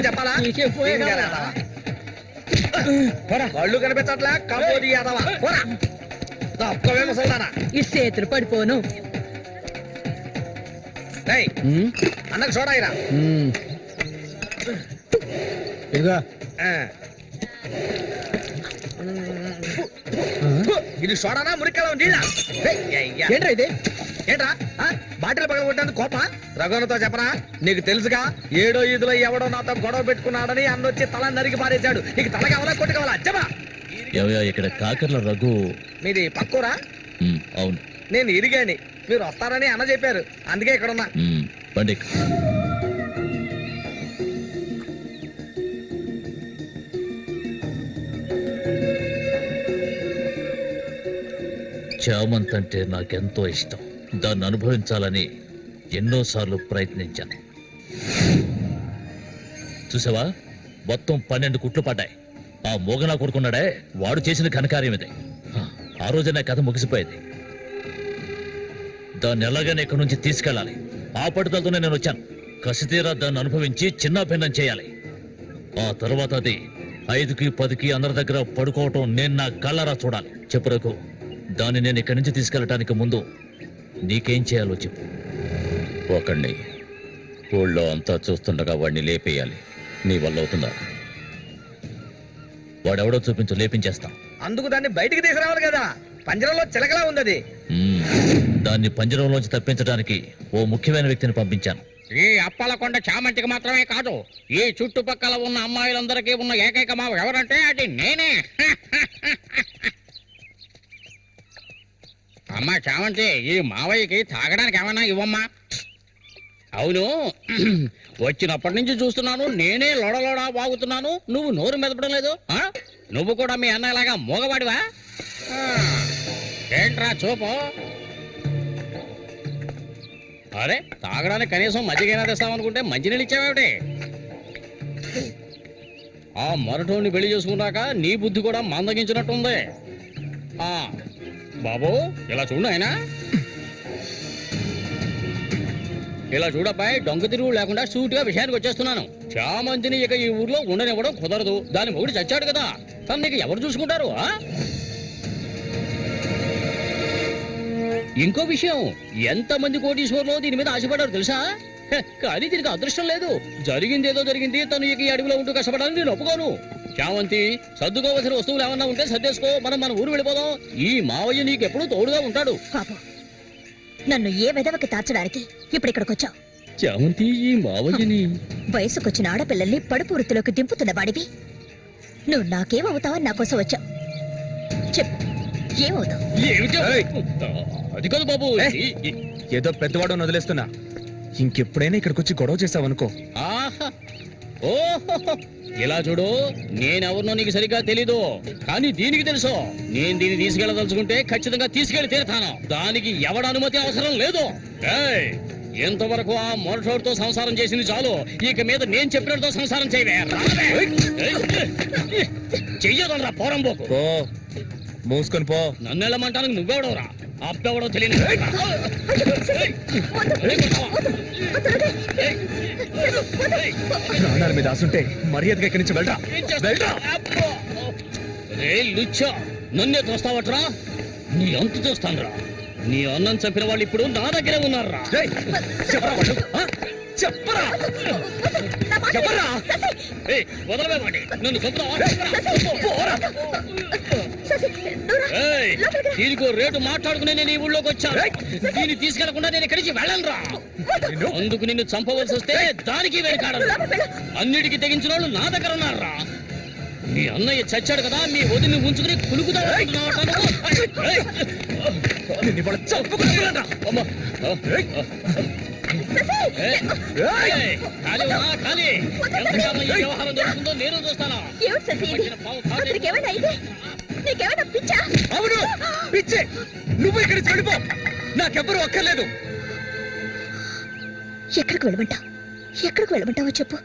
చెప్పాలా కళ్ళు కనిపించట్లా, కబోది యాదవా తప్పవే ముసల్దానా. ఈ చేతులు పడిపోను. అన్నకు చూడాయిరా. ఇదిగో ఇది సోడానా మురికలా నీళ్ళ ఏంట్రా ఇది? ఏంట్రా బాటిల్ పగల కొట్టాను కోప రఘునతో చెప్పరా నీకు తెలుసుగా 7వ ఈదులో ఎవడో నాతో గొడవ పెట్టుకున్నాడని అన్నొచ్చి తల నరికి పారేశాడు. నీకు తల కావాలా కొట్టు కావాలా చెప్పరా? ఇక్కడ కాకర్ల రఘు. మీది పక్కూరా? అవును. నేను ఇరిగాని మీరు వస్తారని అన్న చెప్పారు, అందుకే ఇక్కడ ఉన్నా. బండి చామంతి అంటే నాకెంతో ఇష్టం. దాన్ని అనుభవించాలని ఎన్నోసార్లు ప్రయత్నించాను. చూసావా, మొత్తం 12 కుట్లు పడ్డాయి. ఆ మోగనా కొడుకున్నాడే, వాడు చేసిన ఘనకార్యం ఇదే. ఆ రోజునే కథ ముగిసిపోయేది. దాన్ని ఎలాగైనా ఇక్కడి నుంచి తీసుకెళ్ళాలి. ఆ పట్టుదలతోనే నేను వచ్చాను. కసితీరా దాన్ని అనుభవించి చిన్న భిన్నం చేయాలి. ఆ తర్వాత అది 5కి 10కి అందరి దగ్గర పడుకోవటం నేను నా కళ్ళారా చూడాలి. చెప్పు రఘు, దాన్ని నేను ఇక్కడి నుంచి తీసుకెళ్ళటానికి ముందు నీకేం చేయాలో చెప్పు. ఒకడిని ఊళ్ళో అంతా చూస్తుండగా వాడిని లేపేయాలి. నీ వల్ల అవుతుందా? వాడెవడో చూపించు, లేపించేస్తా. అందుకు దాన్ని బయటికి తీసుకురావాలి కదా, పంజరంలో చిలకలా ఉంది అది. దాన్ని పంజరంలోంచి తప్పించడానికి ఓ ముఖ్యమైన వ్యక్తిని పంపించాను. ఈ అప్పలకొండ చామంతికి మాత్రమే కాదు, ఈ చుట్టుపక్కల ఉన్న అమ్మాయిలందరికీ ఉన్న ఏకైక మావ ఎవరంటే అది నేనే. అమ్మా చామంతి, ఈ మావయ్యకి తాగడానికి ఏమన్నా ఇవ్వమ్మా. అవును, వచ్చినప్పటి నుంచి చూస్తున్నాను, నేనే లొడలోడా వాగుతున్నాను, నువ్వు నోరు మెదపడం లేదు. నువ్వు కూడా మీ అన్నలాగా మోగవాడివా? ఏంట్రా చూపు? అరే, తాగడానికి కనీసం మజ్జిగైనా తెస్తామనుకుంటే మంచినీళ్ళు ఇచ్చావేమిటి? ఆ మరటోని పెళ్లి చేసుకున్నాక నీ బుద్ధి కూడా మందగించినట్టుంది. బాబు, ఇలా చూడు ఆయన, ఇలా చూడబ్బాయి, డొంక తిరుగు లేకుండా సూటిగా విషయానికి వచ్చేస్తున్నాను. చామంతిని ఇక ఈ ఊర్లో ఉండనివ్వడం కుదరదు. దాని మొగుడు చచ్చాడు కదా, తను నీకు ఎవరు చూసుకుంటారు? ఇంకో విషయం, ఎంతమంది కోటీశ్వర్లో దీని మీద ఆశపడ్డారు తెలుసా? కానీ దీనికి అదృష్టం లేదు. జరిగిందేదో జరిగింది. తను ఇక ఈ అడవిలో ఉంటూ కష్టపడాలని నేను ఒప్పుకోను. చామంతి, సర్దుకోవలసిన వస్తువులు ఏమన్నా ఉంటే సర్దేసుకో, మన ఊరు వెళ్ళిపోదాం. ఈ మావయ్య నీకు ఎప్పుడూ తోడుగా ఉంటాడు. నన్ను ఏ విధవకి తార్చడానికి ఇప్పుడు ఇక్కడికి వచ్చావు? చామంతి, ఈ మావయ్యని వయసుకొచ్చిన ఆడపిల్లల్ని పడుపు వృత్తిలోకి దింపుతున్న వాడివి నువ్వు నాకేమవుతావని నా కోసం వచ్చావు. చెప్పు, ఏమవుతావు? అది కాదు బాబు, ఏదో పెద్దవాడు వదిలేస్తున్నా. ఇంకెప్పుడైనా ఇక్కడికి వచ్చి గొడవ చేసావనుకో. ఓహో, ఇలా చూడు, నేనెవరినో నీకు సరిగ్గా తెలీదు, కానీ దీనికి తెలుసు. నేను దీన్ని తీసుకెళ్ళదలుచుకుంటే ఖచ్చితంగా తీసుకెళ్లి తీరుతాను. దానికి ఎవడ అనుమతి అవసరం లేదు. ఎంతవరకు ఆ మొరటోడితో సంసారం చేసింది చాలు. ఇక మీద నేను చెప్పినతో సంసారం చేయవే. చెయ్యదనరా పోరంబోకు. మూసుకొని పో. నన్ను వెళ్ళమంటానికి నువ్వెవడవరా? అబ్బెవడో తెలియదు. ప్రాణాల మీద ఆసుంటే మర్యాదగా ఇక్కడి నుంచి వెళ్ళరా. లుచ్చా, నన్నే తోస్తావట్రా? నీ అంత చూస్తానురా. నీ అన్నం చంపిన వాళ్ళు ఇప్పుడు నా దగ్గరే ఉన్నారా? చెప్పరా వదలవేమండి, నన్ను చంపుతావా? దీనికో రేటు మాట్లాడుకునే నేను ఈ ఊళ్ళోకి వచ్చాను. దీన్ని తీసుకెళ్లకుండా నేను ఇక్కడికి వెళ్ళను రా. అందుకు నిన్ను చంపవలసి వస్తే దానికి వెనకాడను. అన్నిటికీ తెగించిన వాళ్ళు నా దగ్గర ఉన్నారా? మీ అన్నయ్య చచ్చాడు కదా, మీ వదిని ఉంచుకుని కులుకుతా. వ్యవహారం జరుగుతుందో నేను చూస్తాను. అవును, పిచ్చే. నువ్వు ఇక్కడి నుంచి వెళ్ళిపో, నాకెవ్వరూ అక్కర్లేదు. ఎక్కడికి వెళ్ళమంటావు? ఎక్కడికి వెళ్ళమంటావో చెప్పు,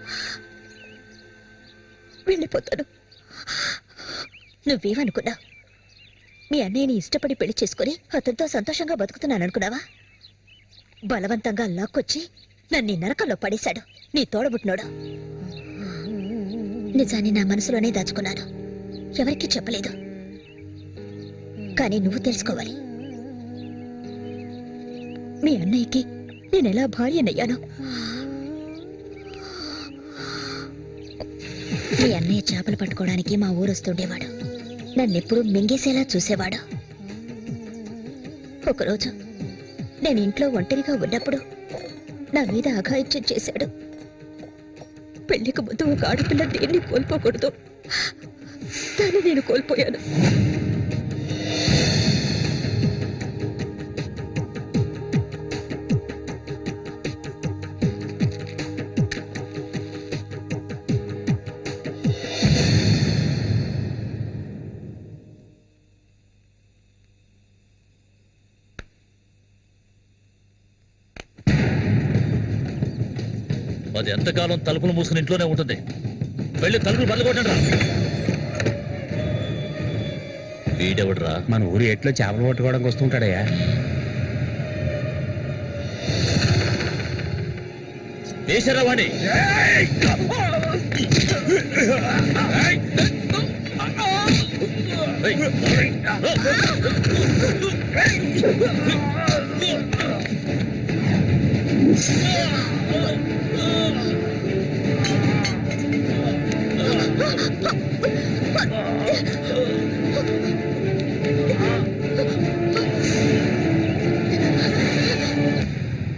వెళ్ళిపోతాను. నువ్వేమనుకున్నావు? మీ అన్నయ్యని ఇష్టపడి పెళ్లి చేసుకుని అతనితో సంతోషంగా బతుకుతున్నాను అనుకున్నావా? బలవంతంగా లాక్కొచ్చి నన్ను నరకంలో పడేశాడు నీ తోడబుట్టినోడు. నిజాన్ని నా మనసులోనే దాచుకున్నాను, ఎవరికీ చెప్పలేదు. కానీ నువ్వు తెలుసుకోవాలి, మీ అన్నయ్యకి నేనెలా భార్యనయ్యాను. మీ అన్నయ్య చేపలు పట్టుకోవడానికి మా ఊరు వస్తుండేవాడు. నన్నెప్పుడు మింగేసేలా చూసేవాడు. ఒకరోజు నేను ఇంట్లో ఒంటరిగా ఉన్నప్పుడు నా మీద అఘాయిత్యం చేశాడు. పెళ్లికి ముందు ఒక ఆడపిల్ల దేన్ని కోల్పోకూడదు, దాన్ని నేను కోల్పోయాను. అది ఎంతకాలం తలుపులు మూసుకుని ఇంట్లోనే ఉంటుంది. వెళ్ళి తలుపులు బద్దకొట్టండి. వీడెవడరా? మన ఊరి ఎట్లో చేపలు పట్టుకోవడానికి వస్తుంటాడయ్యా. వేసారా వాణి?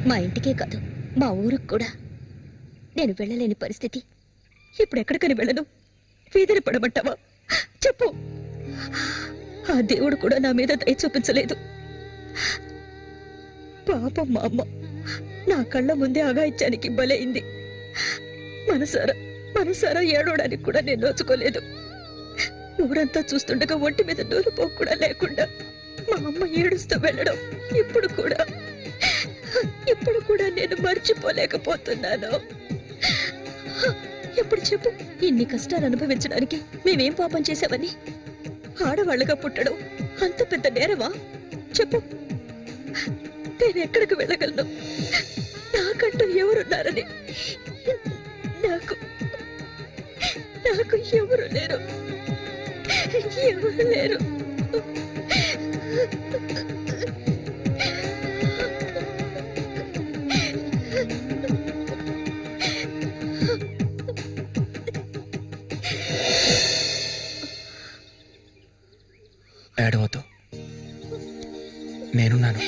మా ఇంటికే కాదు, మా ఊరికి కూడా నేను వెళ్ళలేని పరిస్థితి. ఇప్పుడు ఎక్కడికని వెళ్ళను? వీధిని పడమంటావా? చెప్పు. ఆ దేవుడు కూడా నా మీద దయ చూపించలేదు. పాపం మా అమ్మ నా కళ్ళ ముందే అఘాయిత్యానికి బలైంది. మనసారా ఏడవడానికి కూడా నేను నోచుకోలేదు. ఊరంతా చూస్తుండగా ఒంటి మీద నూలుపోకు కూడా లేకుండా మా అమ్మ ఏడుస్తూ వెళ్ళడం ఇప్పుడు కూడా నేను మర్చిపోలేకపోతున్నాను. ఇప్పుడు చెప్పు, ఇన్ని కష్టాలు అనుభవించడానికి మేమేం పాపం చేశామని? ఆడవాళ్ళగా పుట్టడం అంత పెద్ద నేరమా? చెప్పు, నేను ఎక్కడికి వెళ్ళగలను? నాకంటూ ఎవరున్నారని నాకు ఎవరు లేరు. ఏడవద్దు, నేనున్నాను.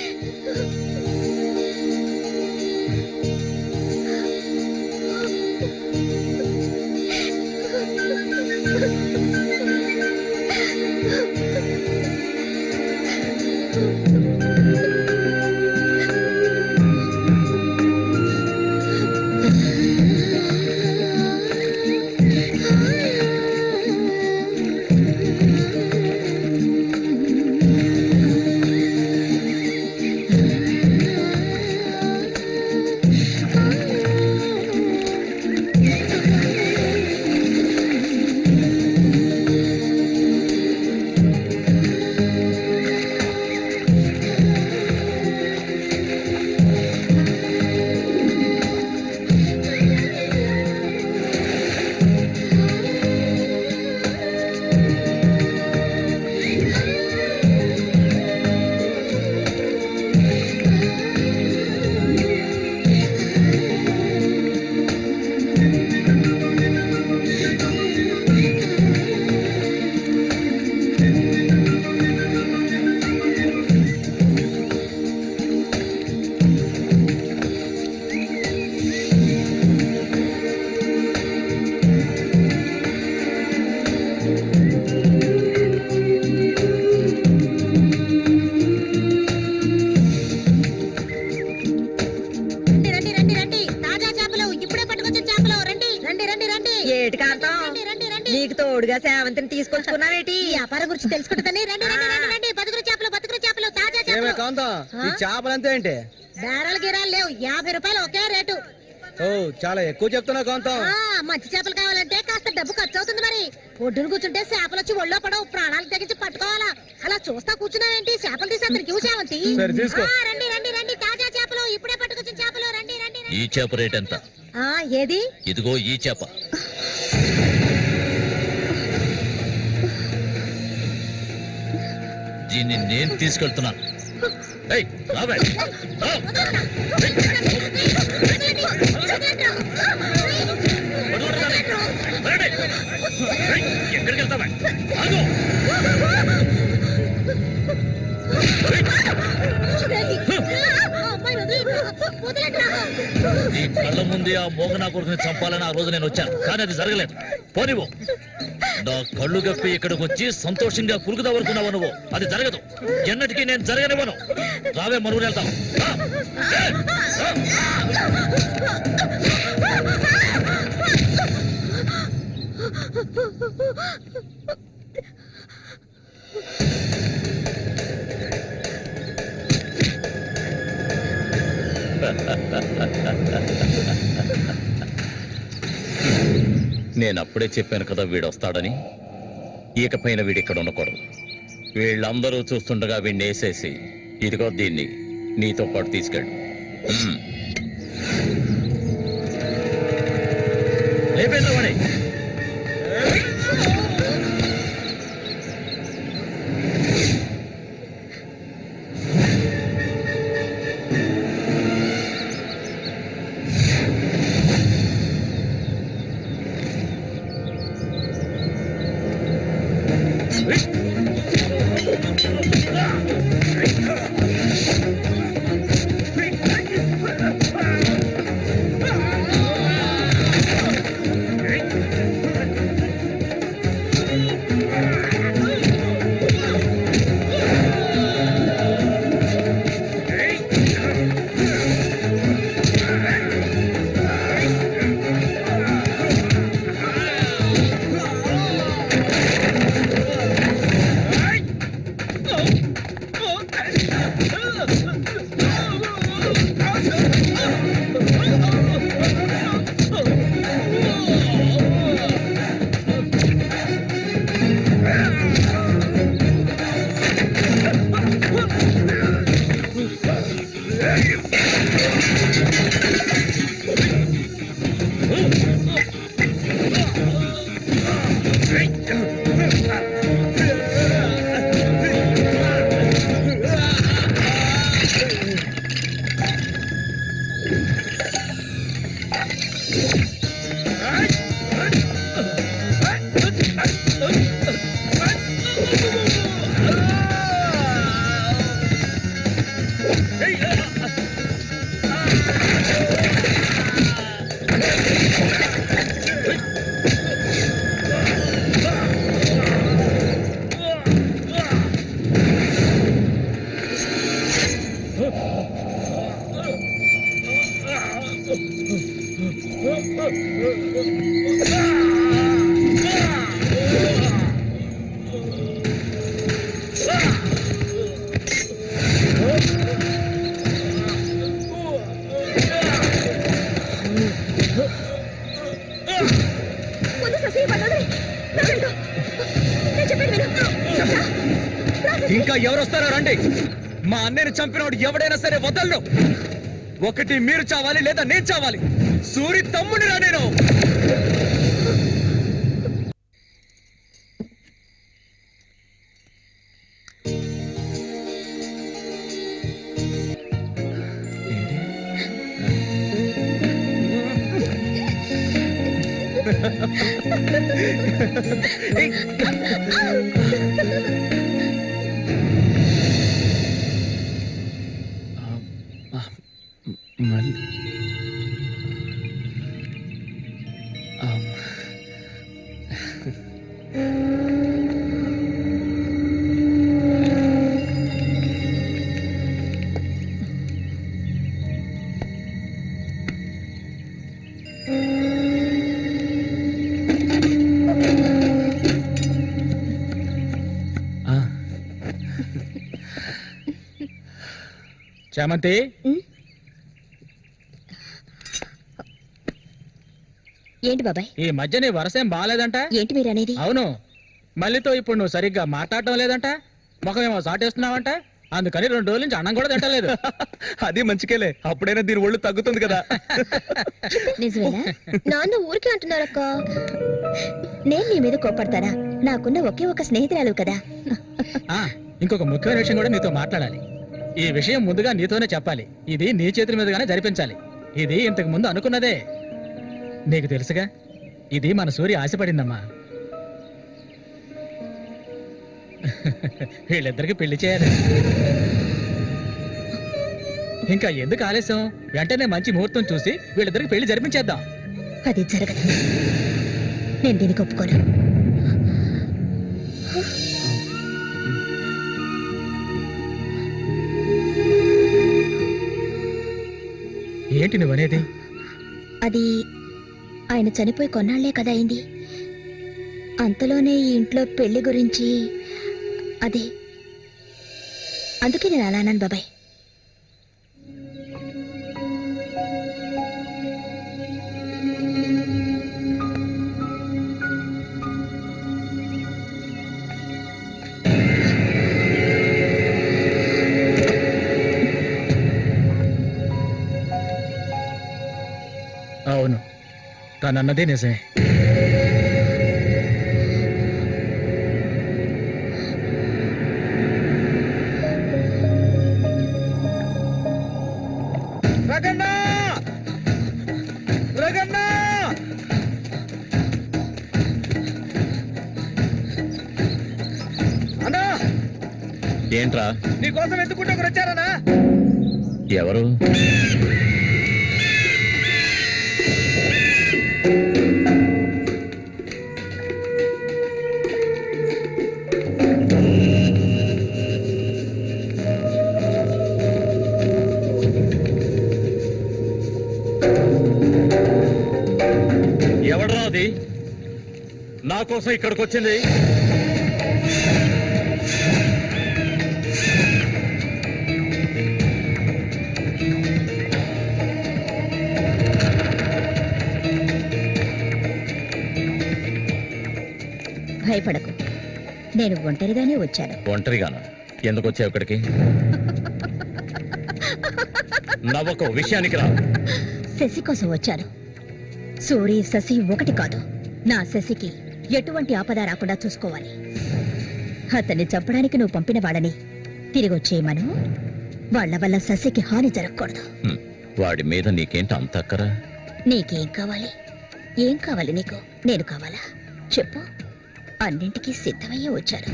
నీకు తోడుగా సేవంతిని తీసుకొచ్చుకున్నావేటి? వ్యాపారం గురించి తెలుసుకుంటుందని రండి. బతుకులు చేపలు తాజా చేపలు. ఈ చేపలంతా ఏంటి? బేరాలు గిరాలు లేవు, 50 రూపాయలు ఒకే రేటు. ఓ చాలా ఎక్కువ చెప్తున్నా కాంతం. మంచి చేపలు కావాలంటే కాస్త డబ్బు ఖర్చు అవుతుంది. మరి ఒడ్డును కూర్చుంటే చేపలు వచ్చి ఒళ్ళో పడవు, ప్రాణాలు తెగించి పట్టుకోవాలా. అలా చూస్తా కూర్చున్నావేంటి? చేపలు తీసి అక్కడికి సేవంతి. రండి తాజా చేపలు, ఇప్పుడే పట్టుకొచ్చిన చేపలు. రండి. ఈ చేప రేట్ ఎంత? ఏది? ఇదిగో ఈ చేప. దీన్ని నేను తీసుకెళ్తున్నాను. ఎక్కడికి వెళ్తావా? నీ కళ్ళ ముందే ఆ మోగనా కొడుకుని చంపాలని ఆ రోజు నేను వచ్చాను, కానీ అది జరగలేదు. పోనివ్వు. నా కళ్ళు గప్పి ఇక్కడికి వచ్చి సంతోషంగా పురుగుదవరుకున్నావు నువ్వు, అది జరగదు. ఎన్నటికీ నేను జరగనివ్వను. రావే మనుగురు వెళ్తాం. నేను అప్పుడే చెప్పాను కదా వీడు వస్తాడని. ఇకపైన వీడిక్కడ ఉండకూడదు. వీళ్ళందరూ చూస్తుండగా వీడిని వేసేసి ఇదిగో దీన్ని నీతో పాటు తీసుకెళ్ళు. లేపేద్దామని. ఇంకా ఎవరు వస్తారో రండి. మా అన్నయ్యను చంపినోడు ఎవడైనా సరే వదలను. ఒకటి మీరు చావాలి లేదా నేను చావాలి. సూరి తమ్ముని రా నేను. చామంతి, ఏంటి బాబాయ్? ఈ మధ్య నీ వరసేం బాగాలేదంట. ఏంటి మీరు అనేది? అవును, మళ్ళీతో ఇప్పుడు నువ్వు సరిగ్గా మాట్లాడటం లేదంట. ముఖమేమో సాటేస్తున్నావంట. అందుకని 2 రోజుల నుంచి అన్నం కూడా తింటలేదు. అది మంచికేలే, అప్పుడైనా దీని ఒళ్ళు తగ్గుతుంది కదా. నిజమేనా? నాన్న ఊరికే అంటున్నారక్క. నేను నీ మీద కోపడతానా? నాకున్న ఒకే ఒక స్నేహితురాలు కదా. ఇంకొక ముఖ్యమైన విషయం కూడా నీతో మాట్లాడాలి. ఈ విషయం ముందుగా నీతోనే చెప్పాలి. ఇది నీ చేతుల మీదుగానే జరిపించాలి. ఇది ఇంతకు ముందు అనుకున్నదే. నీకు తెలుసుగా, ఇది మన సూర్య ఆశపడిందమ్మా. వీళ్ళిద్దరికి పెళ్లి చేయాలి. ఇంకా ఎందుకు ఆలస్యం? వెంటనే మంచి ముహూర్తం చూసి వీళ్ళిద్దరికి పెళ్లి జరిపించేద్దాం. అది జరగదు. నేను దీనికి ఒప్పుకోను. ఏంటి నువ్వనేది? అది ఆయన చనిపోయి కొన్నాళ్లే కదా అయింది. అంతలోనే ఈ ఇంట్లో పెళ్లి గురించి అదే, అందుకే నేను అలా అన్నాను బాబాయ్. అవును, తనన్నదే నిజమే. రగన్నా రగన్నా అన్నా, ఏంట్రా? నీకోసం ఎత్తుకుంటే ఒకరు వచ్చారనా? ఎవరు? ఎవడ్రా అది నా కోసం ఇక్కడికి వచ్చింది? భయపడకు, నేను ఒంటరిగానే వచ్చాను. ఒంటరిగానా? ఎందుకు వచ్చావు ఇక్కడికి? నవ్వకు, విషయానికి రా. శశి కోసం వచ్చాను. సూరి శశి ఒకటి కాదు. నా శశికి ఎటువంటి ఆపద రాకుండా చూసుకోవాలి. అతన్ని చంపడానికి నువ్వు పంపిన వాళ్ళని తిరిగి వచ్చేయమను. వాళ్ల వల్ల శశికి హాని జరగకూడదు. వాడి మీద నీకేంటి అంత అక్కరా? నీకేం కావాలి? ఏం కావాలి నీకు? నేను కావాలా చెప్పు. అన్నింటికీ సిద్ధమయ్యే వచ్చాను.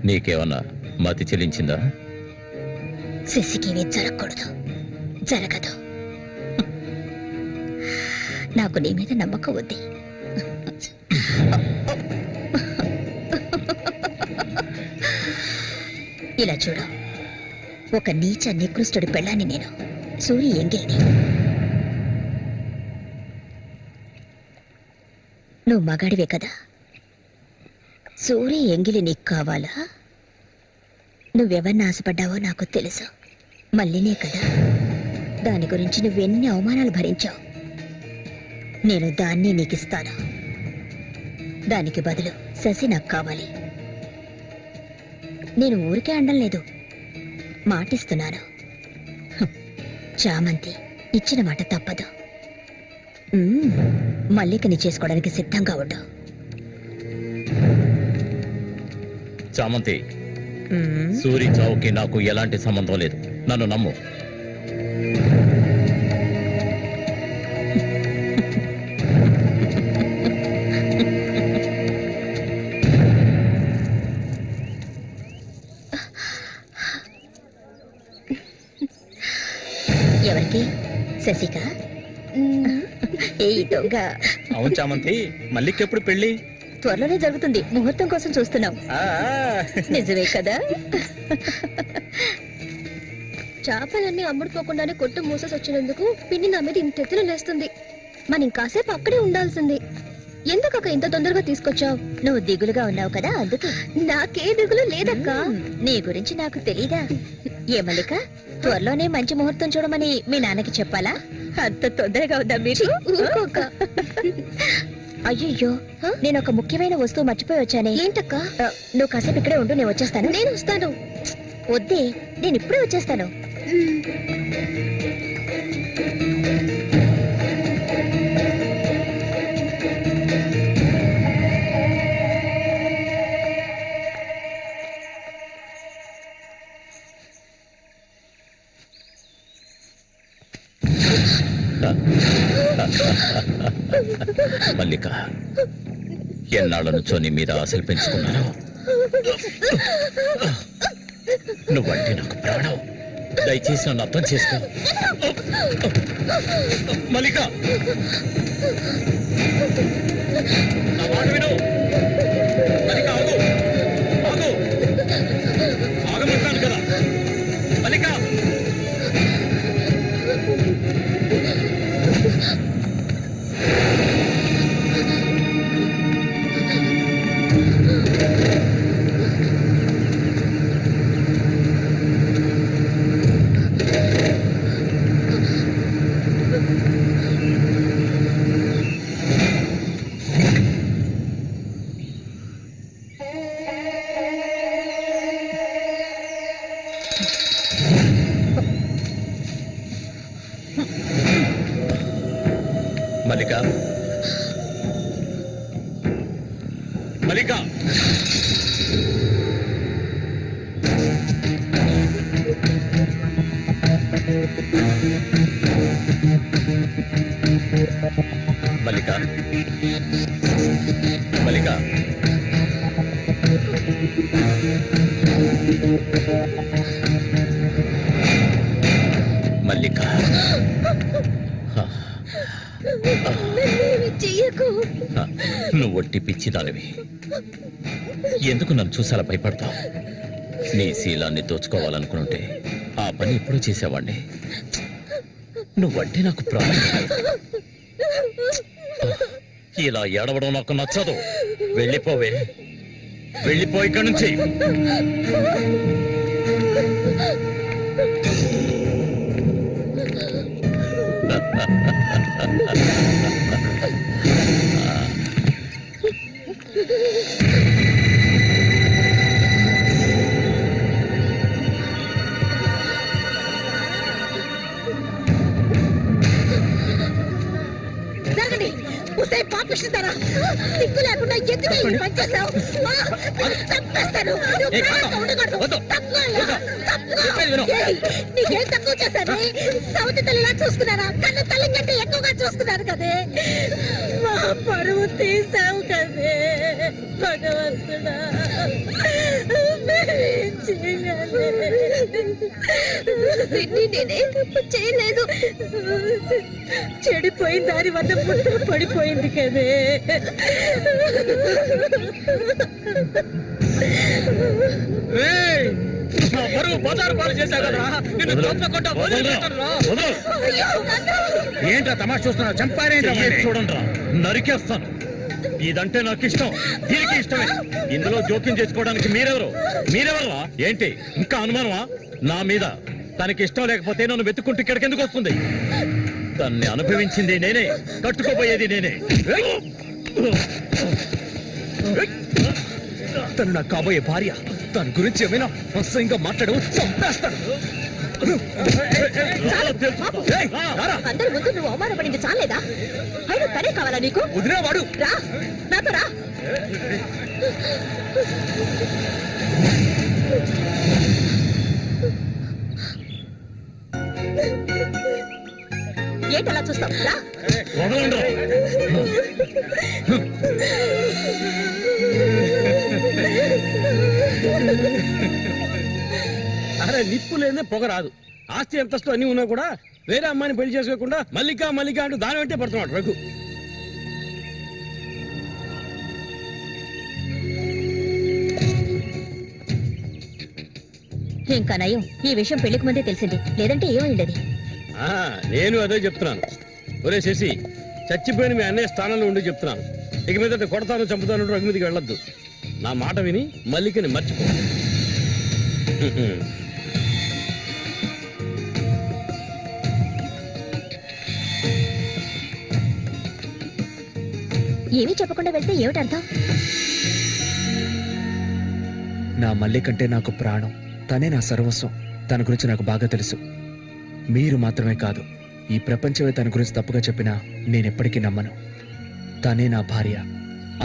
నీకేమన్నా మతి చెల్లించిందా? శశికి ఇవి జరగకూడదు, జరగదు. నాకు నీ మీద నమ్మకం ఉంది. ఇలా చూడు, ఒక నీచ నికృష్టుడి పెళ్ళాన్ని నేను, సూరి ఎంగిలిని. నువ్వు మగాడివే కదా. సూరి ఎంగిలి నీకు కావాలా? నువ్వెవరిని ఆశపడ్డావో నాకు తెలుసు. మళ్ళీనే కదా. దాని గురించి నువ్వెన్ని అవమానాలు భరించావు. నేను దాన్ని నీకిస్తాను. దానికి బదులు శశి నాకు కావాలి. నేను ఊరికే అండం లేదు, మాటిస్తున్నాను. చామంతి ఇచ్చిన మాట తప్పదు. మల్లికని చేసుకోవడానికి సిద్ధంగా ఉండు. చామంతి, సూరి చావుకి నాకు ఎలాంటి సంబంధం లేదు. నన్ను నమ్ము. ఎవరికి? శశిక? ఏ దొంగ. అవును చామంతి, మల్లికెప్పుడు పెళ్లి? త్వరలోనే జరుగుతుంది. ముహూర్తం కోసం చూస్తున్నాం. నిజమే కదా. చేపలన్నీ అమ్ముడుపోకుండానే కొట్టు మూసేసి వచ్చినందుకు పిన్ని నా మీద ఇంత ఎత్తున లేస్తుంది. మనం ఇంకాసేపు అక్కడే ఉండాల్సింది. ఎందుకక్క ఇంత తొందరగా తీసుకొచ్చావు? నువ్వు దిగులుగా ఉన్నావు కదా, అందుకే. నాకే దిగులు లేదక్క. నీ గురించి నాకు తెలీదా? ఏ మల్లిక, త్వరలోనే మంచి ముహూర్తం చూడమని మీ నాన్నకి చెప్పాలా? అంత తొందరగా ఉందా మీరు? అయ్యో, నేను ఒక ముఖ్యమైన వస్తువు మర్చిపోయి వచ్చానే. ఏంటక్క? నువ్వు కాసేపు ఇక్కడే ఉండు, నేను వచ్చేస్తాను. నేను వస్తాను. వద్దే, నేను ఇప్పుడే వచ్చేస్తాను. మల్లిక, ఎన్నాళ్ళ నుంచో నీ మీద ఆశలు పెంచుకున్నాను. నువ్వంటే నాకు ప్రాణం. దయచేసి నన్ను అర్థం చేసుకో. మల్లిక, నా మాట విను. మల్లిక, ఆగు ఆగు, ఆగమంటాను కదా. మల్లిక, మల్లిక, మల్లిక, మల్లిక, మల్లిక, మల్లిక, చెయ్యకు. నువ్వు ఒట్టి పిచ్చిదానివి. ఎందుకు నన్ను చూసాలా భయపడతావు? నీ శీలాన్ని దోచుకోవాలనుకుంటే ఆ పని ఎప్పుడూ చేసేవాణ్ణి. నువ్వంటే నాకు ప్రాణం. ఇలా ఏడవడం నాకు నచ్చదు. వెళ్ళిపోవే, వెళ్ళిపో ఇక్కడి నుంచి. జరగండి. ఉసే పాపిస్తారా? సిగ్గు లేకుండా ఎందుకు ఈ పని చేశావు? చంపేస్తాను. నీకేం తక్కువ చేశాను? సౌతి తల్లిలా చూసుకున్నారా? కన్ను తల్లి కంటే ఎక్కువగా చూసుకున్నారు కదే. మా పరువు తీసావు కదే భగవంతుడా. నేనే చేయలేదు. చెడిపోయిన దాని వద్ద పుట్టు పడిపోయింది కదే. ఏంట్రా తమాషా చూస్తున్నా? చంపారేంటి? చూడండి, నరికేస్తాను. ఇదంటే నాకు ఇష్టం, దీనికి ఇష్టమే. ఇందులో జోక్యం చేసుకోవడానికి మీరెవరా? ఏంటి ఇంకా అనుమానమా నా మీద? తనకి ఇష్టం లేకపోతే నన్ను వెతుక్కుంటూ ఇక్కడికి ఎందుకు వస్తుంది? దాన్ని అనుభవించింది నేనే, కట్టుకోబోయేది నేనే. తను నాకు కాబోయే భార్య. దాని గురించి ఏమైనా అసహ్యంగా మాట్లాడు, చంపేస్తాను. అందరి ముందు నువ్వు అవమానపడింది చాలేదా? అయినా తనే కావాలా నీకు? వదిలేవాడు. రా, నాతో రా. ఏంటలా చూస్తావు? రా. అరే నిప్పు లేదే పొగ రాదు. ఆస్తి అంతస్తు అన్ని ఉన్నా కూడా వేరే అమ్మాయిని పెళ్లి చేసుకోకుండా మల్లిక మల్లిక అంటూ దాని వెంటే పడుతున్నాడు రఘు. ఇంకా నయం ఈ విషయం పెళ్లికి ముందే తెలిసింది, లేదంటే ఏమైండది? నేను అదే చెప్తున్నాను. ఒరే శశి, చచ్చిపోయిన మీ అన్నయ్య స్థానంలో ఉండి చెప్తున్నాను. ఇక మీద కొడతాను చంపుతాను రఘు మీదకి వెళ్ళొద్దు. నా మాట విని మల్లికని మర్చిపో. ఏమీ చెప్పకుండా వెళ్తే ఏమిటి అర్థం? నా మల్లికంటే నాకు ప్రాణం. తనే నా సర్వస్వం. తన గురించి నాకు బాగా తెలుసు. మీరు మాత్రమే కాదు, ఈ ప్రపంచమే తన గురించి తప్పుగా చెప్పినా నేనెప్పటికీ నమ్మను. తనే నా భార్య,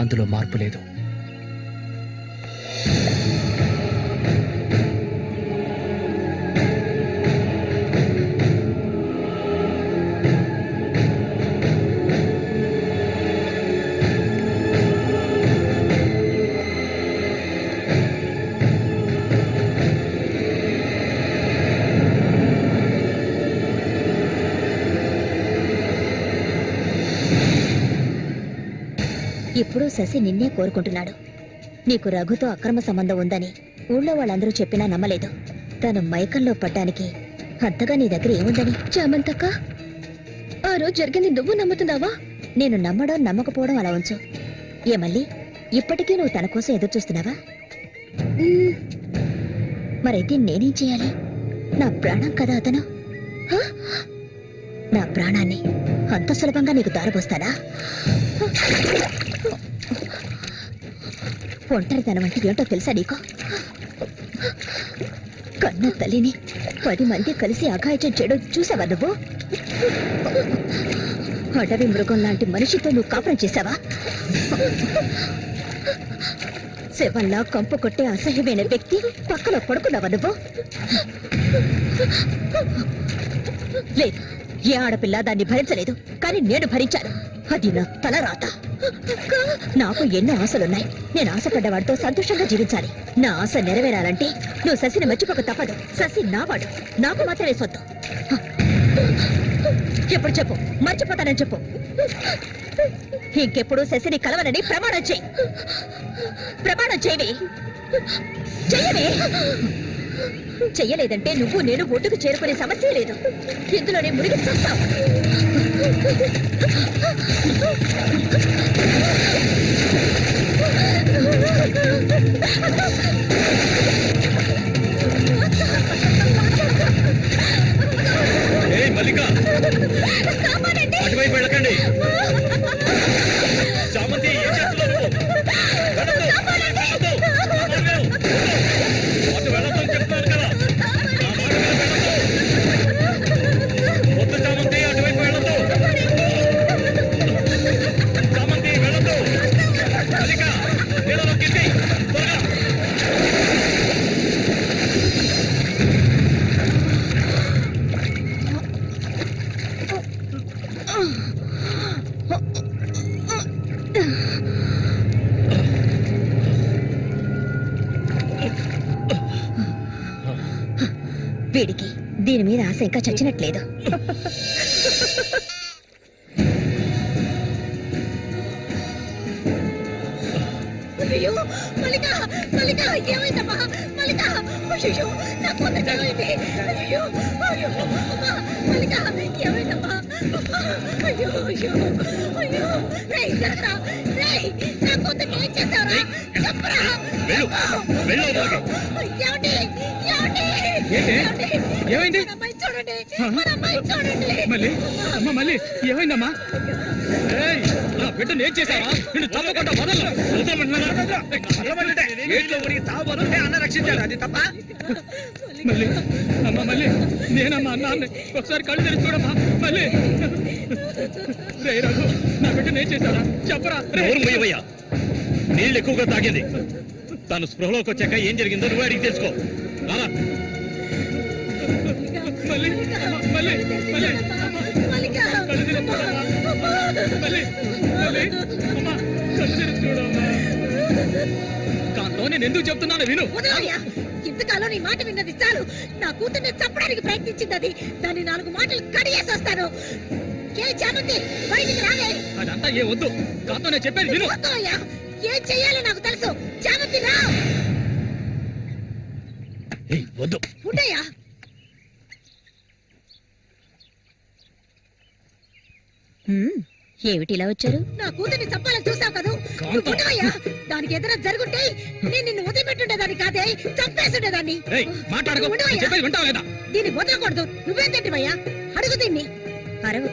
అందులో మార్పు లేదు. ఇప్పుడు శశి నిన్నే కోరుకుంటున్నాడు. నీకు రఘుతో అక్రమ సంబంధం ఉందని ఊళ్ళో వాళ్ళందరూ చెప్పినా నమ్మలేదు. తను మైకంలో పడ్డానికి అంతగా నీ దగ్గర ఏముందని? చామంతక్క, ఆ రోజు జరిగింది నువ్వు నమ్ముతున్నావా? నేను నమ్మడం నమ్మకపోవడం అలా ఉంచు. ఏ మళ్ళీ ఇప్పటికీ నువ్వు తన కోసం ఎదురు చూస్తున్నావా? మరైతే నేనేం చేయాలి? నా ప్రాణం కదా అతను. నా ప్రాణాన్ని అంత సులభంగా నీకు దారపోస్తానా? ఒంటరితనం అంటే ఏంటో తెలుసా నీకు? కన్న తల్లిని 10 మంది కలిసి అఘాయిత్యం చేయడం చూసావా నువ్వు? అడవి మృగం లాంటి మనిషితో నువ్వు కాపురం చేశావా? శవంలా కంపు కొట్టే అసహ్యమైన వ్యక్తి పక్కన పడుకున్నావా నువ్వు? లేదు, ఏ ఆడపిల్ల దాన్ని భరించలేదు, కానీ నేను భరించాను. అది నా తలరాత. నాకు ఎన్నో ఆశలున్నాయి. నేను ఆశపడ్డవాడితో సంతోషంగా జీవించాలి. నా ఆశ నెరవేరాలంటే నువ్వు శశిని మర్చిపోక తప్పదు. శశి నావాడు, నాకు మాత్రమే సొత్తు. ఎప్పుడు చెప్పు, మర్చిపోతానని చెప్పు. ఇంకెప్పుడు శశిని కలవనని ప్రమాణం చేయి. ప్రమాణం చేయవే. చెయ్యవే. చెయ్యలేదంటే నువ్వు నేను ఒడ్డుకు చేరుకునే సమస్య లేదు. ఇందులోనే మునిగి చస్తావు. అటువైపు వెళ్ళకండి. చామంతి ఏం చేస్తున్నావు? అటు వెళ్ళొద్దని చెప్తున్నాను కదా. వద్దు చామంతి, అటువైపు వెళ్ళొద్దు. చామంతి వెళ్ళొద్దు. మల్లిక నీళ్ళలో కింది త్వరగా. వీడికి దీని మీద ఆశ ఇంకా చచ్చినట్లేదు. అయ్యో మల్లిక, మల్లిక ఏమైందమ్మా? మల్లిక, అయ్యో నా కొంత ఏమైంది? అయ్యో అయ్యో అమ్మా, మల్లిక ఏమైందమ్మా? అయ్యో అయ్యో అయ్యో, రేయ్ జరగరా, రేయ్ నా కొంతకి ఏం చేస్తావురా? చెప్పరా. ఏమండి ఏమండి, ఏమైంది? అమ్మాయి చూడండి, మన అమ్మాయి చూడండి. మళ్ళీ అమ్మ, మళ్ళీ ఏమైందమ్మా? నా బిడ్డను ఏం చేశావా? నిన్ను తప్పకుండా వదలను. అన్న రక్షించాడు, అది తప్ప. మళ్ళీ అమ్మ, మళ్ళీ నేనమ్మా అన్నాన్ని ఒకసారి కళ్ళు తెరిచి చూడమ్మా. మళ్ళీ రే రఘు, నా బిడ్డను ఏం చేశారా? చెప్పరా. మూయవయ్యా, నీళ్ళు ఎక్కువగా తాగింది. తను స్పృహలోకి వచ్చాక ఏం జరిగిందో నువ్వు అడిగి తెలుసుకో. రారా. మళ్ళీ మళ్ళీ మళ్ళీ కళ్ళు తెరిచి చూడమ్మా. మళ్ళీ మళ్ళీ అమ్మా, కళ్ళు తెరిచి చూడమ్మా. కాంతో నేను ఎందుకు చెప్తున్నాను విను. ఇంతకాలం నీ మాట విన్నది చాలు. నా కూతుర్ని చంపడానికి ప్రయత్నించింది అది. దాన్ని 4 మాటలు కడిగేసి వస్తాను. చామంతి బయటికి రాలే. అదంతా ఏ వద్దు. కాంతో నేను చెప్పేది విను. ఏం చెయ్యాలో నాకు తెలుసు. చామంతి రా. వద్దు ఉండయ్యా. ఏమిటి ఇలా వచ్చారు? నా కూతుర్ని చంపాలని చూసావు కదా. ఉండవయ్యా, దానికి ఎదురు జరుగుంటే నేను నిన్ను వదిలిపెట్టుండేదాన్ని కాదే, చంపేస్తుండేదాన్ని. దీన్ని వదలకూడదు. నువ్వేం తింటివయ్యా? అడుగు దీన్ని. అరవు.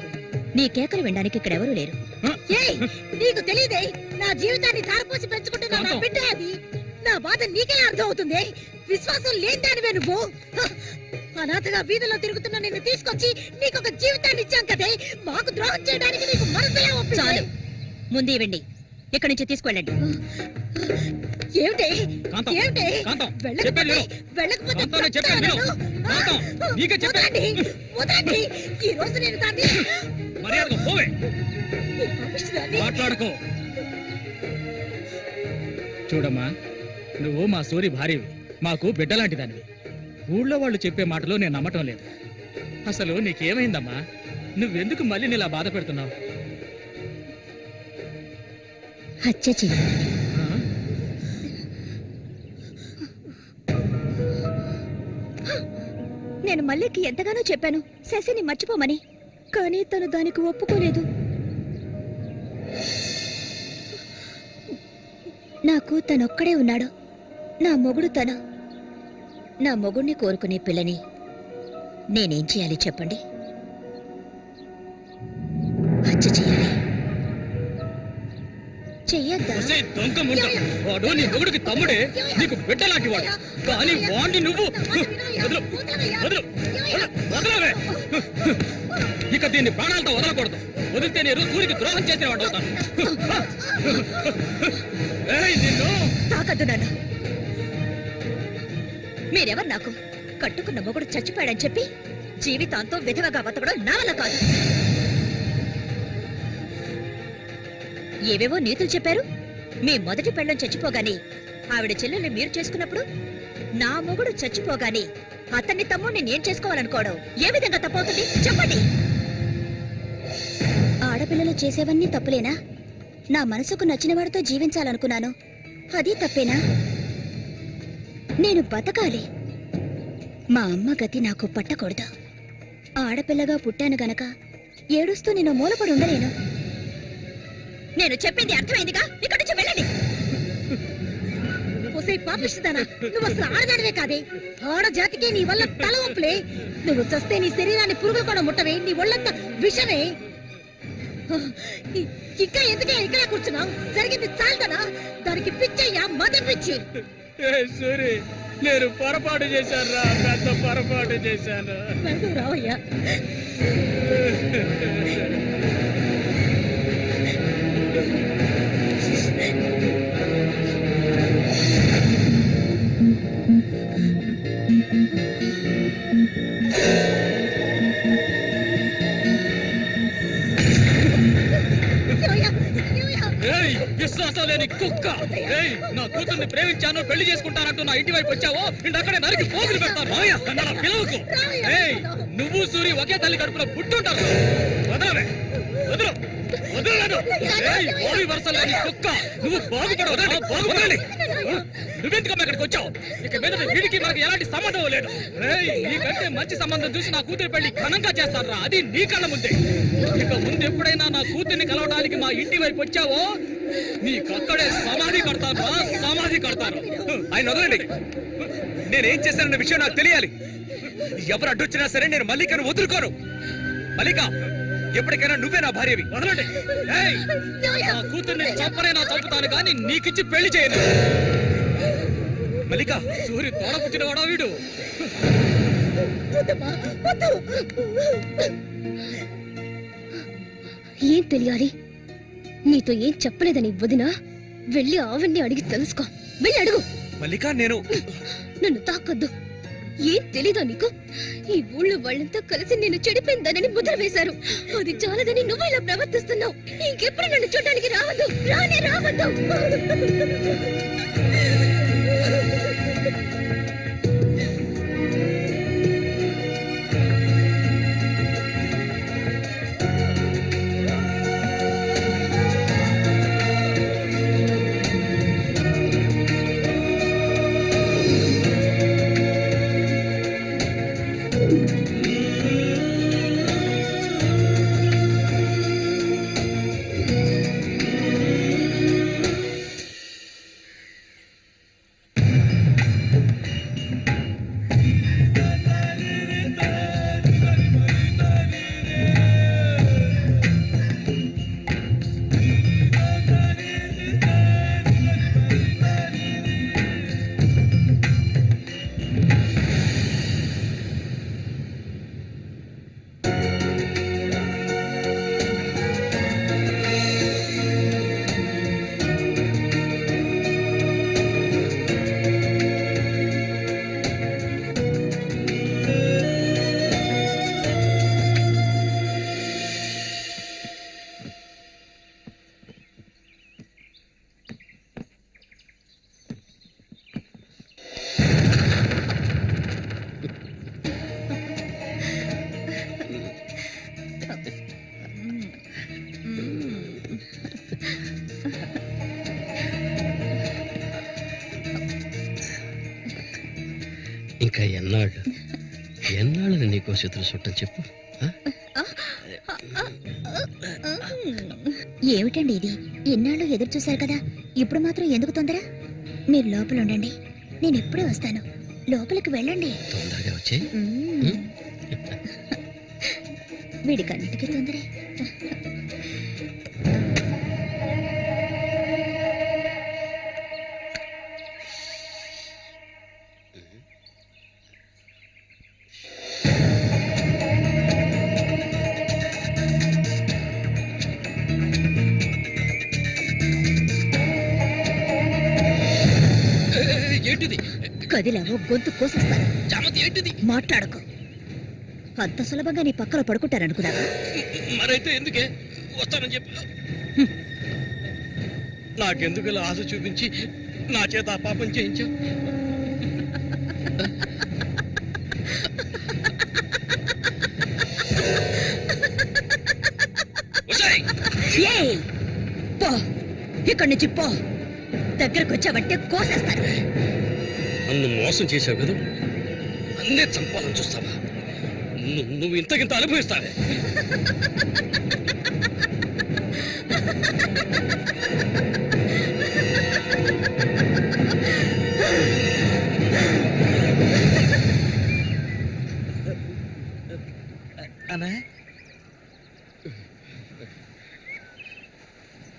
నీ కేకలు వినడానికి ఇక్కడ ఎవరు లేరు. ఏయ్, నీకు తెలియదే, నా జీవితాన్ని ధారపోసి పెంచుకుంటున్నా నా బిడ్డ అది. నా బాధ నీకెలా అర్థం అవుతుంది? విశ్వాసం లేనిదానివే నువ్వు. అనాథగా వీధిలో తిరుగుతున్న నిన్ను తీసుకొచ్చి నీకొక జీవితాన్ని ఇచ్చాం కదే. మాకు ద్రోహం చేయడానికి నీకు మనసులా ఒప్పింది. చాలు, ముందు ఇవ్వండి. ఇక్కడి నుంచి తీసుకెళ్ళండి. ఏమిటి ఏమిటి? వెళ్ళకపోతే వదలండి. ఈ రోజు నేను దాన్ని మాట్లాడుకో. చూడమ్మా, నువ్వు మా సూరి భార్యవి, మాకు బిడ్డలాంటి దానివి. ఊళ్ళో వాళ్ళు చెప్పే మాటలు నేను నమ్మటం లేదు. అసలు నీకేమైందమ్మా? నువ్వెందుకు మళ్ళీ ఇలా బాధ పెడుతున్నావు? హత్య చెయ్యాలి. నేను మల్లికి ఎంతగానో చెప్పాను శశిని మర్చిపోమని, కానీ తను దానికి ఒప్పుకోలేదు. నాకు తనొక్కడే ఉన్నాడు. నా మొగుడు తను. నా మొగుడిని కోరుకునే పిల్లని నేనేం చేయాలి చెప్పండి? హత్య చేయాలి. చెయ్యొద్దా? దొంగ ముండ, వాడు నీ మొగుడికి తమ్ముడే, నీకు బిడ్డలాంటి వాడు. కానీ వాడిని నువ్వు వదలు, వదలు, వదలవే. ఇక దీన్ని ప్రాణాలతో వదలకూడదు. వదిలితే నేను సూర్యుడికి ద్రోహం చేసిన వాడు అవుతాను. నిన్ను తాకద్దు నన్ను. మీరెవరు నాకు? కట్టుకున్న మొగుడు చచ్చిపోయాడని చెప్పి జీవితాంతం విధవగా బతకడం నా వల్ల కాదు. ఏవేవో నీతులు చెప్పారు. మీ మొదటి పెళ్ళం చచ్చిపోగానే ఆవిడ చెల్లెల్ని మీరు చేసుకున్నప్పుడు నా మొగుడు చచ్చిపోగానే అతన్ని తమ్ముడిని నేను చేసుకోవాలనుకోవడం ఏ విధంగా తప్పవుతుంది చెప్పండి? ఆడపిల్లలు చేసేవన్నీ తప్పులేనా? నా మనసుకు నచ్చిన వాడితో జీవించాలనుకున్నాను, అది తప్పేనా? నేను బతకాలి. మా అమ్మ గతి నాకు పట్టకూడదు. ఆడపిల్లగా పుట్టాను గనక ఏడుస్తూ నేను మూలపడి ఉండలేను. నేను చెప్పింది అర్థమైందిగా? ఇక్కడి నుంచి వెళ్ళండి. పాపిస్తుందానా? నువ్వు అసలు ఆడదానివే కాదే. ఆడ జాతికి నీ వల్ల తల వంపులే. నువ్వు చస్తే నీ శరీరాన్ని పురుగులు కూడా ముట్టవే. నీ ఒళ్ళంతా విషమే. ఇంకా ఎందుకే ఇక్కడ కూర్చున్నావు? జరిగింది చాలుదనా? దానికి పిచ్చయ్యా, మదం పిచ్చి. సూరి, నేను పొరపాటు చేశాను రా, పెద్ద పొరపాటు చేశాను. రావయ్యా. విశ్వాసం లేని కుక్క! నా కూతుర్ని ప్రేమించాను, పెళ్లి చేసుకుంటానంటూ నా ఇంటి వైపు వచ్చావో అక్కడే నరికి పోగులు పెడతాను. పిలవకు. నువ్వు సూరి ఒకే తల్లి కడుపులో పుట్టుంటారు. వదలవే, వదలు, వదలను. ఓడి వరుస లేని కుక్క, నువ్వు బాగుపడవు. బాగుపడాలి. నువ్వెందుకమ్మా ఇక్కడికి వచ్చావు? ఇక మీద వీడికి మనకి ఎలాంటి సంబంధం లేదు. నీకంటే మంచి సంబంధం చూసి నా కూతురి పెళ్లి ఘనంగా చేస్తారా, అది నీ కళ్ళ ముందే. ఇక ముందు ఎప్పుడైనా నా కూతుర్ని కలవడానికి మా ఇంటి వైపు వచ్చావో నీకక్కడే సమాధి కడతాను, సమాధి కడతాను. ఆయన వదలండి. నేనేం చేశానన్న విషయం నాకు తెలియాలి. ఎవరు అడ్డొచ్చినా సరే నేను మల్లికను వదులుకోను. మల్లిక, ఎప్పటికైనా నువ్వే నా భార్యవి. వదలండి. నా కూతుర్ని చంపనైనా చంపుతాను కానీ నీకిచ్చి పెళ్లి చేయను. మల్లిక, సూర్యు తోడ పుట్టినవాడా వీడు? ఏం తెలియాలి? నీతో ఏం చెప్పలేదని వదినా వెళ్ళి ఆవిడ్ని అడిగి తెలుసుకో. వెళ్ళి అడుగు. మల్లిక, నేను నన్ను తాకొద్దు. ఏం తెలీదా నీకు? ఈ ఊళ్ళో వాళ్ళంతా కలిసి నేను చెడిపోయిందనని ముద్ర వేశారు. అది చాలదని నువ్వు ఇలా ప్రవర్తిస్తున్నావు. ఇంకెప్పుడు నన్ను చూడడానికి రావద్దు. రానే రావద్దు. ఎన్నాళ్ళు నీకో చిత్ర చుట్టం చెప్పు. ఏమిటండి ఇది? ఎన్నాళ్ళు ఎదురు చూశారు కదా, ఇప్పుడు మాత్రం ఎందుకు తొందర? మీరు లోపల ఉండండి, నేను ఎప్పుడే వస్తాను. లోపలికి వెళ్ళండి. తొందరగా వచ్చే. వీడికి అన్నిటికీ తొందరే. ఏంటిది? కదిలావో గొంతు కోసేస్తాను. చామంతి ఏంటిది? మాట్లాడకు. అంత సులభంగా నీ పక్కన పడుకుంటారనుకున్నావా? మరైతే ఎందుకే వస్తానని చెప్పి నాకెందుకు ఇలా ఆశ చూపించి నా చేత ఆ పాపం చేయించా? ఏయ్, పో ఇక్కడి నుంచి పో. దగ్గరకు వచ్చావంటే కోసేస్తాను. నన్ను మోసం చేశావు కదా, అన్నే చంపాలని చూస్తావా? నువ్వు ఇంతకింత అనుభవిస్తావే.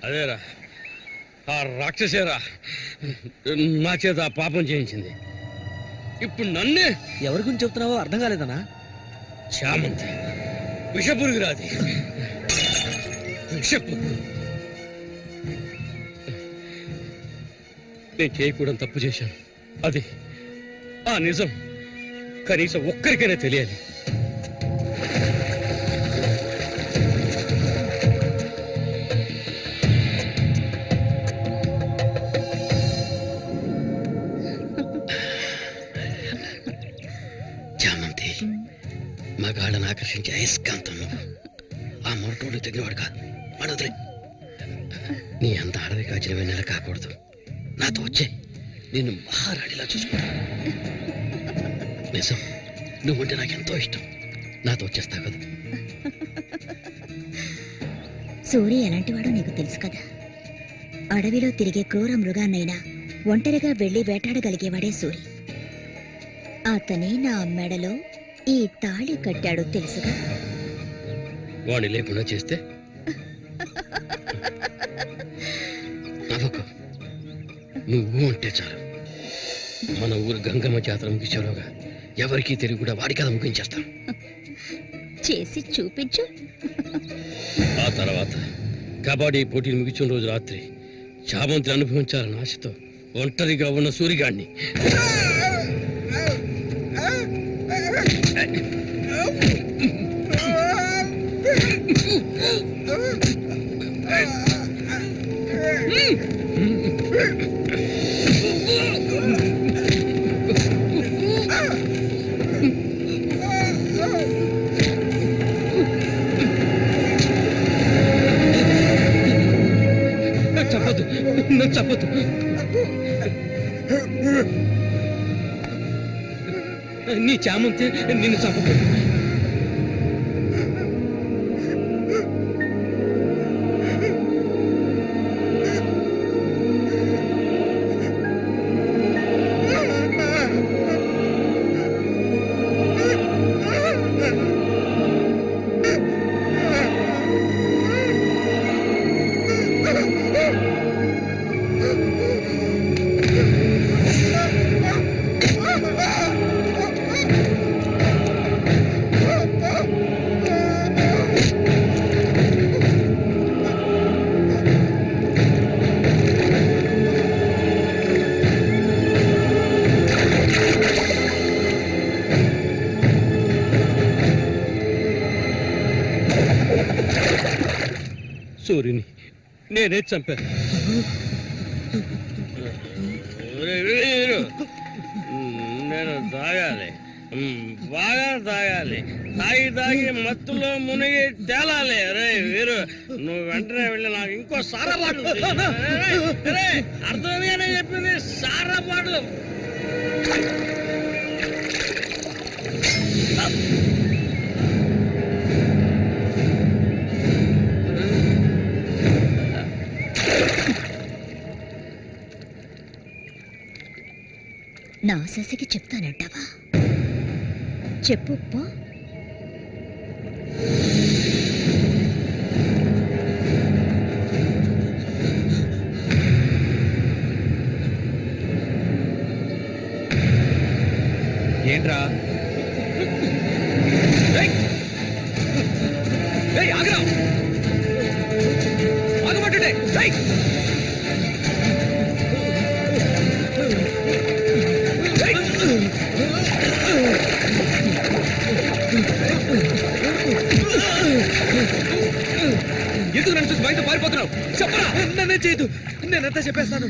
అదేరా, ఆ రాక్షసేరా నా చేత ఆ పాపం చేయించింది. ఇప్పుడు నన్నే. ఎవరి గురించి చెప్తున్నావో అర్థం కాలేదనా? చామంతి విషపురుగు రాది, విషపురుగు. నేను చేయకూడదు తప్పు చేశాను. అది ఆ నిజం కనీసం ఒక్కరికైనా తెలియాలి. చామంతి మగాళ్ళని ఆకర్షించే అయస్కాంతం. ఆ మొరటోడు తగినవాడు కాదు, వాడొదిలే. నీ అంత అడవి కాచిన వెన్నెల కాకూడదు. నాతో వచ్చే నిన్ను మహారాణిలా చూసుకుంటా. నిజం, నువ్వుంటే నాకెంతో ఇష్టం. నాతో వచ్చేస్తావు కదా. సూర్య ఎలాంటివాడో నీకు తెలుసు కదా. అడవిలో తిరిగే క్రూర మృగాన్నైనా ఒంటరిగా వెళ్లి వేటాడగలిగేవాడే సూరి. అతనే నా మెడలో ఈ తాళి కట్టాడు తెలుసుగా. వాణ్ణి లేకుండా చేస్తే నవ్వకు. నువ్వు అంటే చాలు. మన ఊరు గంగమ్మ జాతర ముగించేలోగా ఎవరికీ తెలియకుండా వాడి కథ ముగించేస్తాం. చేసి చూపించు. ఆ తర్వాత కబడ్డీ పోటీలు ముగించిన రోజు రాత్రి చామంతిని అనుభవించాలని ఆశతో ఒంటరిగా ఉన్న సూరిగాడిని చంపదు, నన్ను చంపదు. నీ చామంతి నిన్ను చంపదు. సూర్యుని నేనే చంపాను. నేను తాగాలి, బాగా తాగాలి. తాగి తాగి మత్తులో మునిగి తేలాలి. రే వీరు, నువ్వు వెంటనే వెళ్ళి నాకు ఇంకో సారా బాటలు అర్థమేనే చెప్పింది. సారా బాటలు నా శశికి చెప్తానంటావా? చెప్పు పో. ఏంట్రా ఆగరా ఆగమంటుండే ఎందుకు నన్ను చూసి బయట పారిపోతున్నావు? చెప్పరా. నన్నే చేయదు, నేనంతా చెప్పేస్తాను.